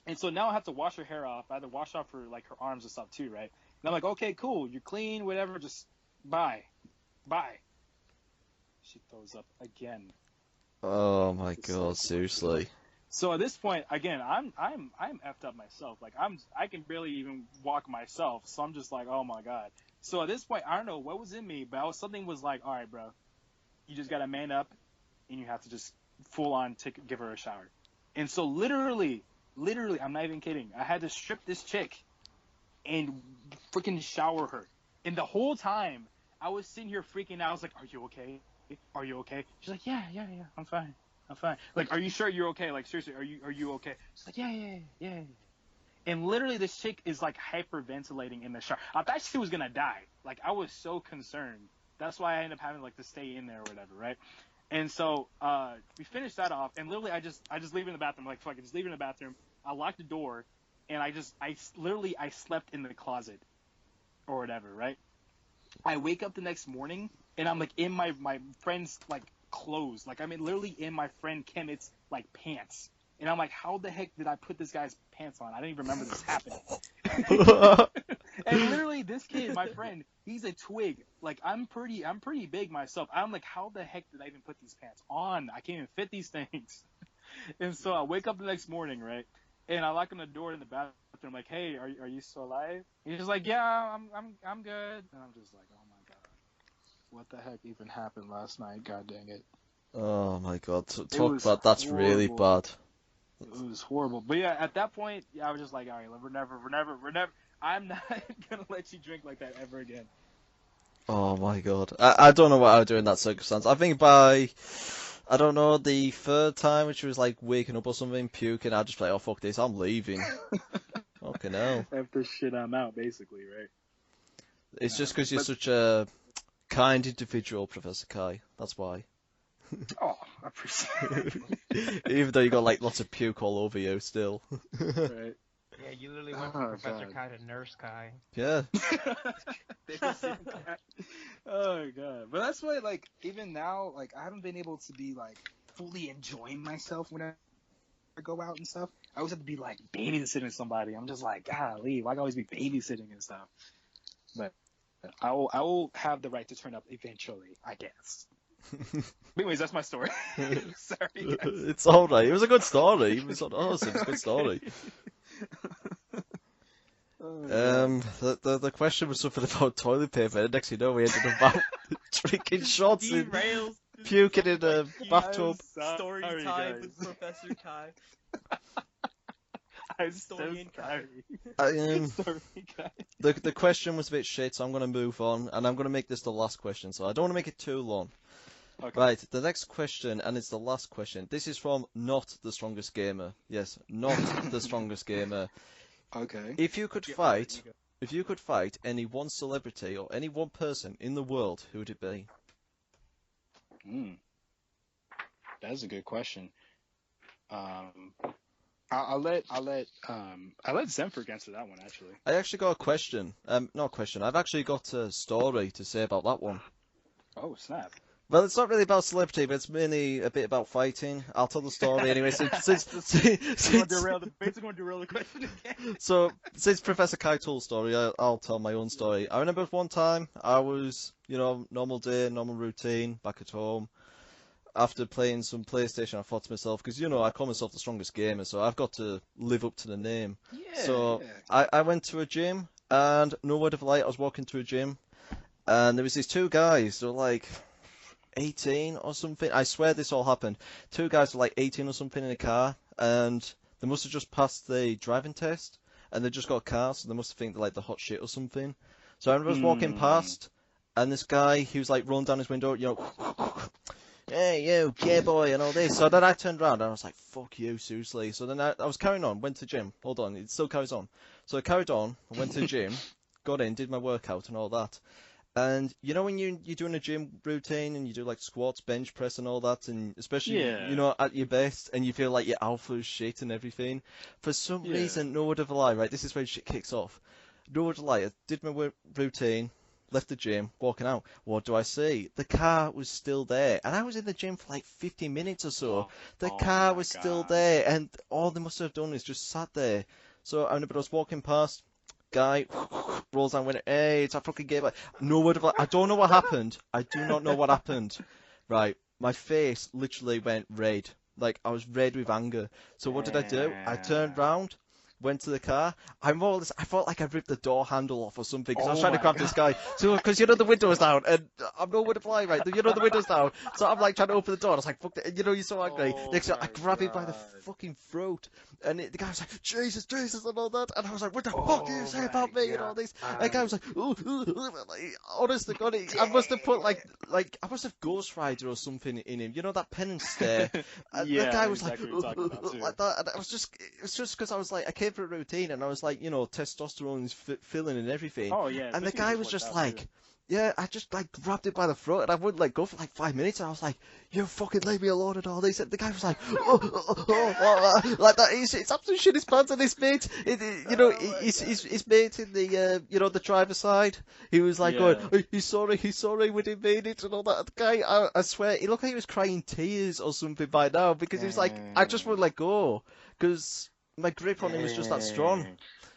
And so now I have to wash her hair off. I have to wash off her, like, her arms and stuff too, right? And I'm like, okay, cool, you're clean, whatever, just bye. She throws up again. oh my God, seriously. So at this point, again, I'm effed up myself. Like, I can barely even walk myself. So I'm just like, oh my God. So at this point, I don't know what was in me, but something was like, all right, bro, you just gotta man up, and you have to just full on give her a shower. And so literally, I'm not even kidding. I had to strip this chick and freaking shower her. And the whole time, I was sitting here freaking out. I was like, are you okay? Are you okay? She's like, yeah, I'm fine. Like, are you sure you're okay? Like, seriously, are you okay? She's like, yeah. And literally, this chick is like hyperventilating in the shower. I thought she was gonna die. Like, I was so concerned. That's why I ended up having like to stay in there or whatever, right? And so we finished that off, and literally, I just leave her in the bathroom. Like, fuck it, just leave her in the bathroom. I locked the door, and I slept in the closet or whatever, right? I wake up the next morning, and I'm like in my friend's like clothes. Like, I'm literally in my friend Kemit's like pants. And I'm like, how the heck did I put this guy's pants on? I didn't even remember this happening. And literally, this kid, my friend, he's a twig. Like, I'm pretty big myself. I'm like, how the heck did I even put these pants on? I can't even fit these things. And so I wake up the next morning, right? And I lock on the door in the bathroom, like, hey, are you still alive? And he's like, yeah, I'm good. And I'm just like, oh my God, what the heck even happened last night? God dang it. Oh my God, talk about that's horrible. Really bad. It was horrible. But yeah, at that point, I was just like, all right, we're never. I'm not gonna let you drink like that ever again. Oh my God, I don't know what I would do in that circumstance. I think by I don't know, the third time, which was like waking up or something, puking, I'd just be like, oh fuck this, I'm leaving. Fucking hell. After shit, I'm out, basically, right? It's just because you're such a kind individual, Professor Khai. That's why. Oh, I appreciate it. Even though you got like lots of puke all over you still. Right. Yeah, you literally went from Professor Khai to Nurse Khai. Yeah. Oh god. But that's why, like, even now, like, I haven't been able to be like fully enjoying myself when I go out and stuff. I always have to be like babysitting somebody. I'm just like, golly, why can I always be babysitting and stuff? But I will have the right to turn up eventually, I guess. Anyways, that's my story. Sorry, guys. It's alright. It was a good story. It was awesome. It's a good story. The question was something about toilet paper, and next you know we ended up drinking shots and puking in a bathtub. Story time with Professor Khai. I'm sorry. The question was a bit shit, so I'm gonna move on, and I'm gonna make this the last question, so I don't want to make it too long. Okay. Right, the next question, and it's the last question. This is from Not the Strongest Gamer. Yes, Not the Strongest Gamer. Okay. If you could fight any one celebrity or any one person in the world, who would it be? That's a good question. I'll let Zenford answer that one, actually. I actually got a question. Not a question. I've actually got a story to say about that one. Oh, snap. Well, it's not really about celebrity, but it's mainly a bit about fighting. I'll tell the story anyway. Since going to derail the question again. So, since Professor Khai told the story, I'll tell my own story. I remember one time I was, normal day, normal routine, back at home. After playing some PlayStation, I thought to myself, because, I call myself the strongest gamer, so I've got to live up to the name. Yeah. So, I went to a gym, and no word of light, I was walking to a gym, and there was these two guys, they were like 18 or something. I swear this all happened. Two guys were like 18 or something in a car, and they must have just passed the driving test, and they just got a car, so they must have think they're like the hot shit or something. So I remember I was walking past, and this guy, he was like rolling down his window, hey, you, gay boy, and all this. So then I turned around, and I was like, fuck you, seriously. So then I was carrying on, went to the gym. Hold on, it still carries on. So I carried on, I went to the gym, got in, did my workout and all that. And when you're doing a gym routine and you do like squats, bench press and all that, and especially, at your best, and you feel like your alpha is shit and everything, for some reason, no word of a lie, right, this is where shit kicks off. No word of a lie, I did my routine, left the gym, walking out. What do I see? The car was still there, and I was in the gym for like 15 minutes or so. The car was still there, and all they must have done is just sat there. So I remember I was walking past, guy rolls down, went, hey, it's a fucking game. No word of, I don't know what happened. I do not know what happened. Right, my face literally went red. Like, I was red with anger. So what did I do? I turned round, went to the car. I felt like I ripped the door handle off or something, because I was trying to grab this guy. So, because the window was down, and I'm no word of lie, right? The window's down. So I'm like trying to open the door, and I was like, fuck it. You're so angry. Next thing I grab him by the fucking throat, and the guy was like, Jesus, and all that. And I was like, what the fuck do you say about me and all this? And the guy was like, honest to God, I must have put like I must have Ghost Rider or something in him. That penance stare. And the guy was exactly like that. And it was just because I was like, I came for a routine, and I was like, testosterone is filling and everything. Oh, yeah. And the guy was just like, yeah, I just like grabbed it by the throat, and I wouldn't let go for like 5 minutes, and I was like, you fucking leave me alone and all this. And the guy was like, like that. It's absolute shit his pants, and his mate, his mate in the, the driver's side, he was like going, he's sorry, we didn't mean it, and all that. The guy, I swear, he looked like he was crying tears or something by now, because he was like, I just wouldn't let go, because my grip on him was just that strong.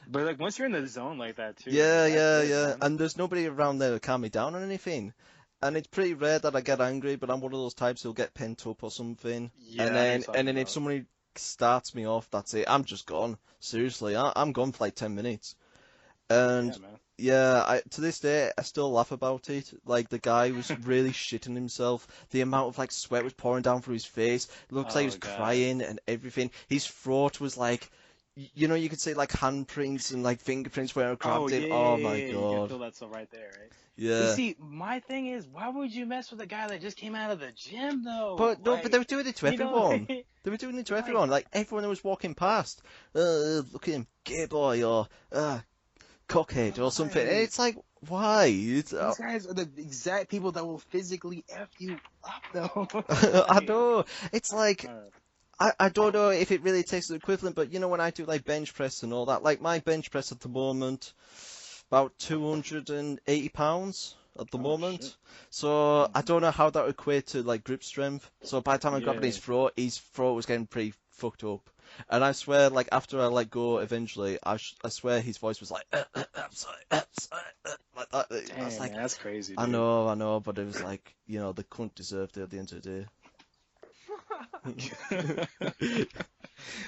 But like once you're in the zone like that too. Yeah. And there's nobody around there to calm me down or anything. And it's pretty rare that I get angry, but I'm one of those types who'll get pent up or something. Yeah, and then if somebody starts me off, that's it. I'm just gone. Seriously, I'm gone for like 10 minutes. And to this day, I still laugh about it. Like, the guy was really shitting himself. The amount of like sweat was pouring down from his face. It looks like he was crying and everything. His throat was like, you know, you could say like handprints and like fingerprints where I grabbed it. Oh my You can god. feel that stuff right there, right? Yeah. But see, my thing is, why would you mess with a guy that just came out of the gym, though? But no, like, but they were doing it to everyone. They were doing it to everyone. Like everyone who was walking past. Look at him, gay boy, or cockhead, or something. And it's like, why? These guys are the exact people that will physically F you up, though. I know. It's like, I don't know if it really takes the equivalent, but you know, when I do like bench press and all that, like my bench press at the moment, about 280 pounds at the moment. Shit. So I don't know how that would equate to like grip strength. So by the time I grabbed his throat was getting pretty fucked up. And I swear, like after I let go eventually, I swear his voice was like, I'm sorry, like that. Damn, I was like, man, that's crazy. Dude. I know, but it was like, you know, the cunt deserved it at the end of the day.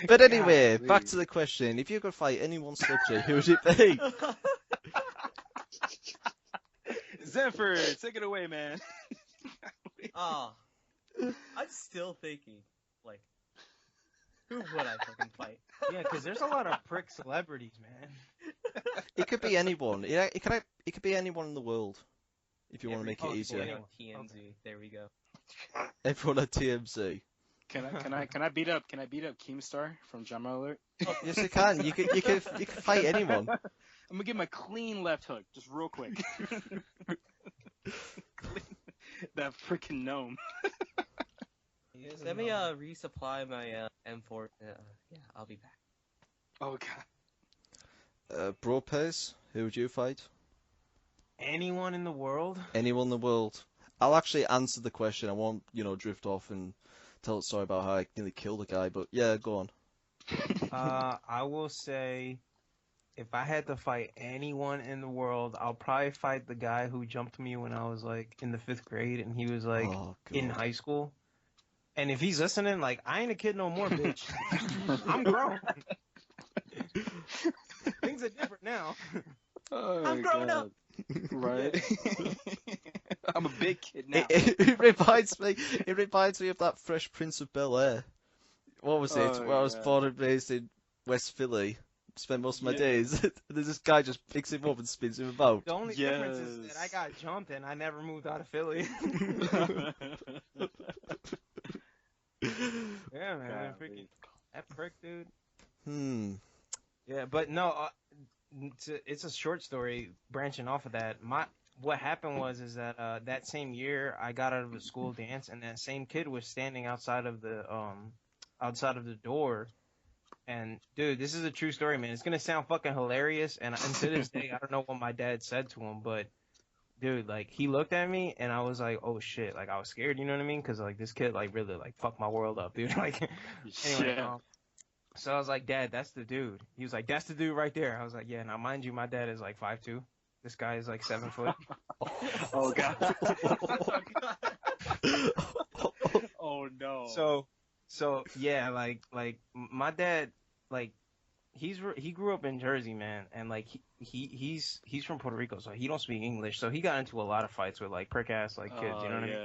But anyway, back to the question. If you could fight any one celebrity, who would it be? Zenford, take it away, man. I'm still thinking, like, who would I fucking fight? Yeah, because there's a lot of prick celebrities, man. It could be anyone. Yeah, it could be anyone in the world. If you want to make it easier. TMZ. There we go. Everyone at TMZ. Can I beat up Keemstar from Drama Alert? Yes, you can. You can fight anyone. I'm gonna give him a clean left hook, just real quick. That freaking gnome. Let me resupply my M4. Yeah, I'll be back. Oh god. Bropez, who would you fight? Anyone in the world? Anyone in the world. I'll actually answer the question. I won't, drift off and tell a story about how I nearly killed a guy. But yeah, go on. I will say, if I had to fight anyone in the world, I'll probably fight the guy who jumped me when I was like in the 5th grade and he was like in high school. And if he's listening, like, I ain't a kid no more, bitch. I'm grown. Things are different now. Oh, I'm grown up. Right. I'm a big kid now. It reminds me of that Fresh Prince of Bel-Air. What was it? Where I was born and raised in West Philly. Spent most of my days. There's this guy just picks him up and spins him about. The only difference is that I got jumped and I never moved out of Philly. Yeah, man. Freaking that prick, dude. Yeah, but no, it's a short story branching off of that. What happened was that that same year I got out of a school dance and that same kid was standing outside of the door. And dude, this is a true story, man. It's gonna sound fucking hilarious, and to this day I don't know what my dad said to him, but dude, like, he looked at me and I was like, oh shit, like, I was scared, you know what I mean? Because like this kid like really like fucked my world up, dude. Like, anyway, so I was like, Dad, that's the dude. He was like, that's the dude right there. I was like, yeah. Now mind you, my dad is like 5'2". This guy is like 7 foot. Oh god. Oh no. So yeah, like my dad, like, he grew up in Jersey, man, and like he's from Puerto Rico, so he don't speak English. So he got into a lot of fights with like prick ass like kids, you know what I mean?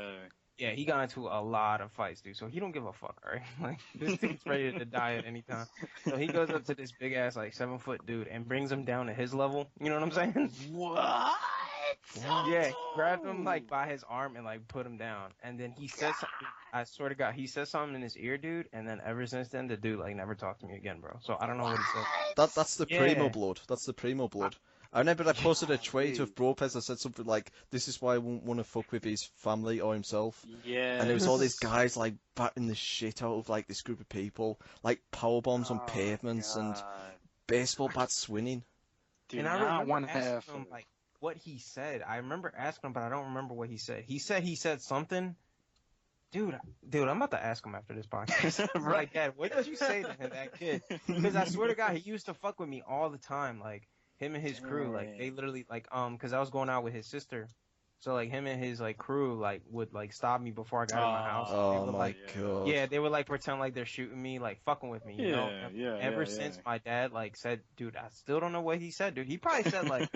Yeah, he got into a lot of fights, dude. So he don't give a fuck, alright? Like, this dude's ready to die at any time. So he goes up to this big ass like 7 foot dude and brings him down to his level. You know what I'm saying? What? Yeah, he grabbed him like by his arm and like put him down. And then he said something. I swear to God, he said something in his ear, dude. And then ever since then, the dude like never talked to me again, bro. So I don't know what he said. That's the primo blood. That's the primo blood. I remember I posted a tweet of Bropez. I said something like, "This is why I won't want to fuck with his family or himself." Yeah. And there was all these guys like batting the shit out of like this group of people, like power bombs on pavements and baseball bats swinging. Dude, and I remember asking him like what he said. I remember asking him, but I don't remember what he said. He said something. Dude, I'm about to ask him after this podcast. Right. Like, Dad, what did you say to him, that kid? Because I swear to God, he used to fuck with me all the time. Like, him and his crew, like, they literally, like, because I was going out with his sister. So like him and his like crew like would like stop me before I got in my house. Oh would, my like, god. Yeah, they would like pretend like they're shooting me, like fucking with me, you know? Yeah, ever since my dad like said, dude, I still don't know what he said, dude. He probably said like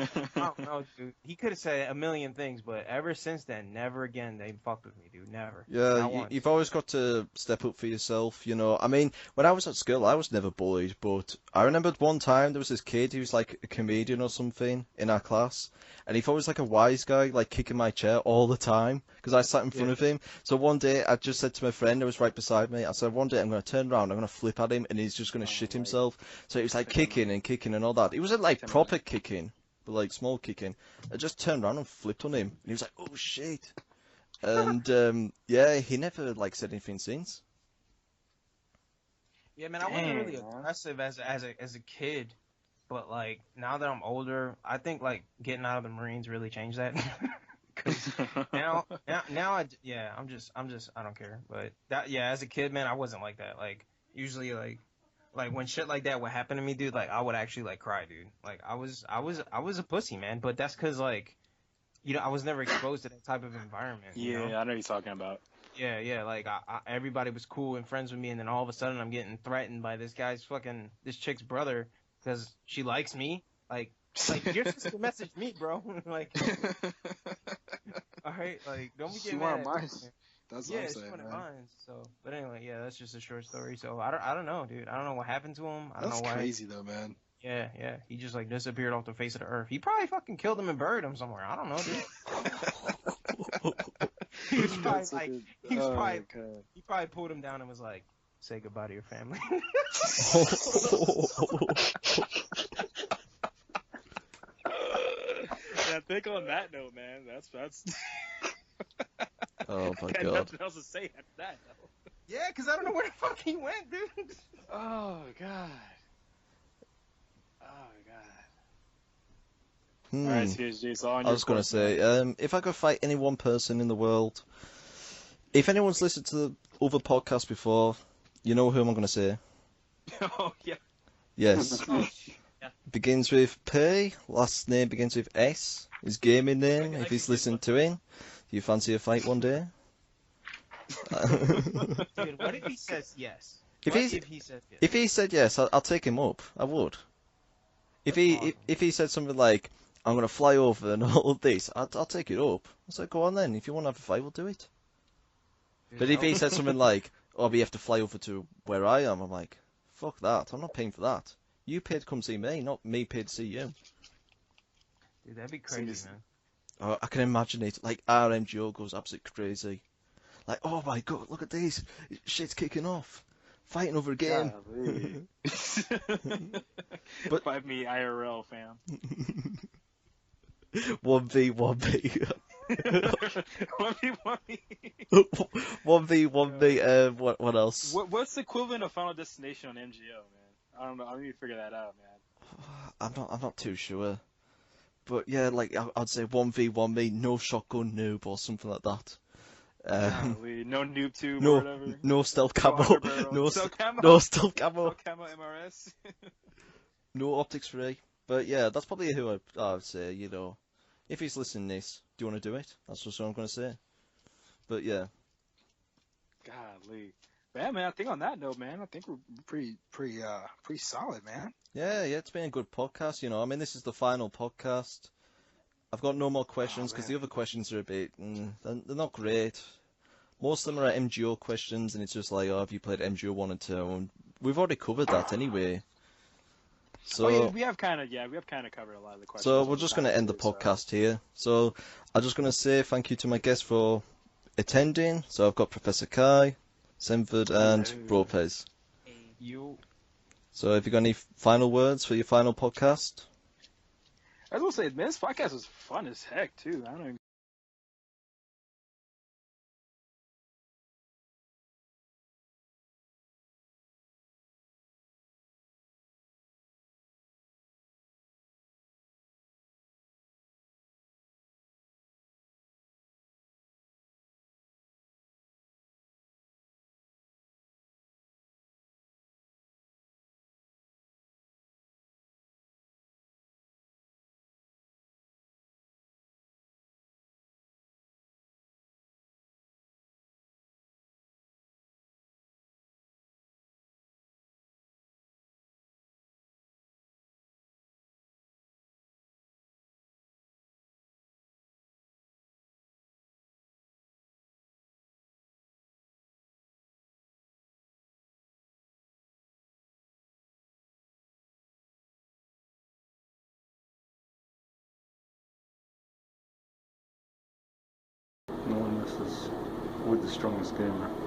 I don't know, dude. He could have said a million things, but ever since then, never again they fucked with me, dude. Never. Yeah, you've always got to step up for yourself, you know. I mean, when I was at school, I was never bullied, but I remembered one time there was this kid who was like a comedian or something in our class, and he thought he was like a wise guy, like kicking my chair all the time because I sat in front of him. So one day I just said to my friend who was right beside me, I said, one day I'm going to turn around, I'm going to flip at him, and he's just going to shit himself. So he was like kicking and all that. It wasn't like proper kicking, but like small kicking. I just turned around and flipped on him, and he was like, oh shit. And yeah, he never like said anything since. Yeah, man, I wasn't really aggressive as a kid, but like now that I'm older, I think like getting out of the Marines really changed that. Cause now I'm just I don't care. But as a kid, man, I wasn't like that. Like usually like when shit like that would happen to me, dude, like I would actually like cry, dude. Like I was a pussy, man. But that's cause like, you know, I was never exposed to that type of environment. Yeah, you know? I know what you're talking about. Yeah, like everybody was cool and friends with me, and then all of a sudden I'm getting threatened by this chick's brother because she likes me. Like your sister messaged me, bro. Like, all right, like don't be getting mad. That's yeah, what I'm she saying, wanted man. mine. So, but anyway, yeah, that's just a short story. So I don't know, dude. I don't know what happened to him. I don't That's know why. crazy though, man. Yeah, he just like disappeared off the face of the earth. He probably fucking killed him and buried him somewhere. I don't know, dude. He was probably like, he probably pulled him down and was like, say goodbye to your family. Yeah, think on that note, man. That's. Oh my Got god. nothing else to say after that, though. Yeah, because I don't know where the fuck he went, dude. Oh god. Oh god. All right, CSG, it's all on I your was gonna court, say, man. if I could fight any one person in the world, if anyone's listened to the other podcast before, you know who I'm gonna say. Oh yeah. Yes. Yeah. Begins with P, last name begins with S. His gaming name, if he's listened to it. Do you fancy a fight one day? Dude, what if he says yes? If he said yes, I'll take him up. I would. If he said something like, I'm gonna fly over and all of this, I'll take it up. I said, go on then. If you want to have a fight, we'll do it. Dude, But if he said something like, oh, we have to fly over to where I am, I'm like, fuck that. I'm not paying for that. You paid to come see me, not me paid to see you. Dude, that'd be crazy, man. Oh, I can imagine it. Like, our MGO goes absolutely crazy. Like, oh my god, look at this. Shit's kicking off. Fighting over a game. But fight me IRL, fam. 1v1v. 1v1v. 1v1v. What else? What's the equivalent of Final Destination on MGO, man? I don't know. I need to figure that out, man. I'm not too sure. But yeah, like I'd say 1v1v, no shotgun noob or something like that. No noob tube no, or whatever. No stealth camo. No stealth camo. No stealth camo MRS. No optics free. But yeah, that's probably who I would say, you know. If he's listening to this, do you want to do it? That's just what I'm going to say. But yeah. Golly. But yeah, man, I think on that note, man, I think we're pretty solid, man. Yeah, it's been a good podcast, you know. I mean, this is the final podcast. I've got no more questions because the other questions are a bit, they're not great. Most of them are MGO questions, and it's just like, oh, have you played MGO 1 and 2? And we've already covered that anyway. So we have kind of covered a lot of the questions. So we're just going to end the podcast here. So I'm just going to say thank you to my guests for attending. So I've got Professor Khai, Senford, and Bropez. So have you got any final words for your final podcast? I was going to say, man, this podcast was fun as heck, too. I don't even the strongest gamer.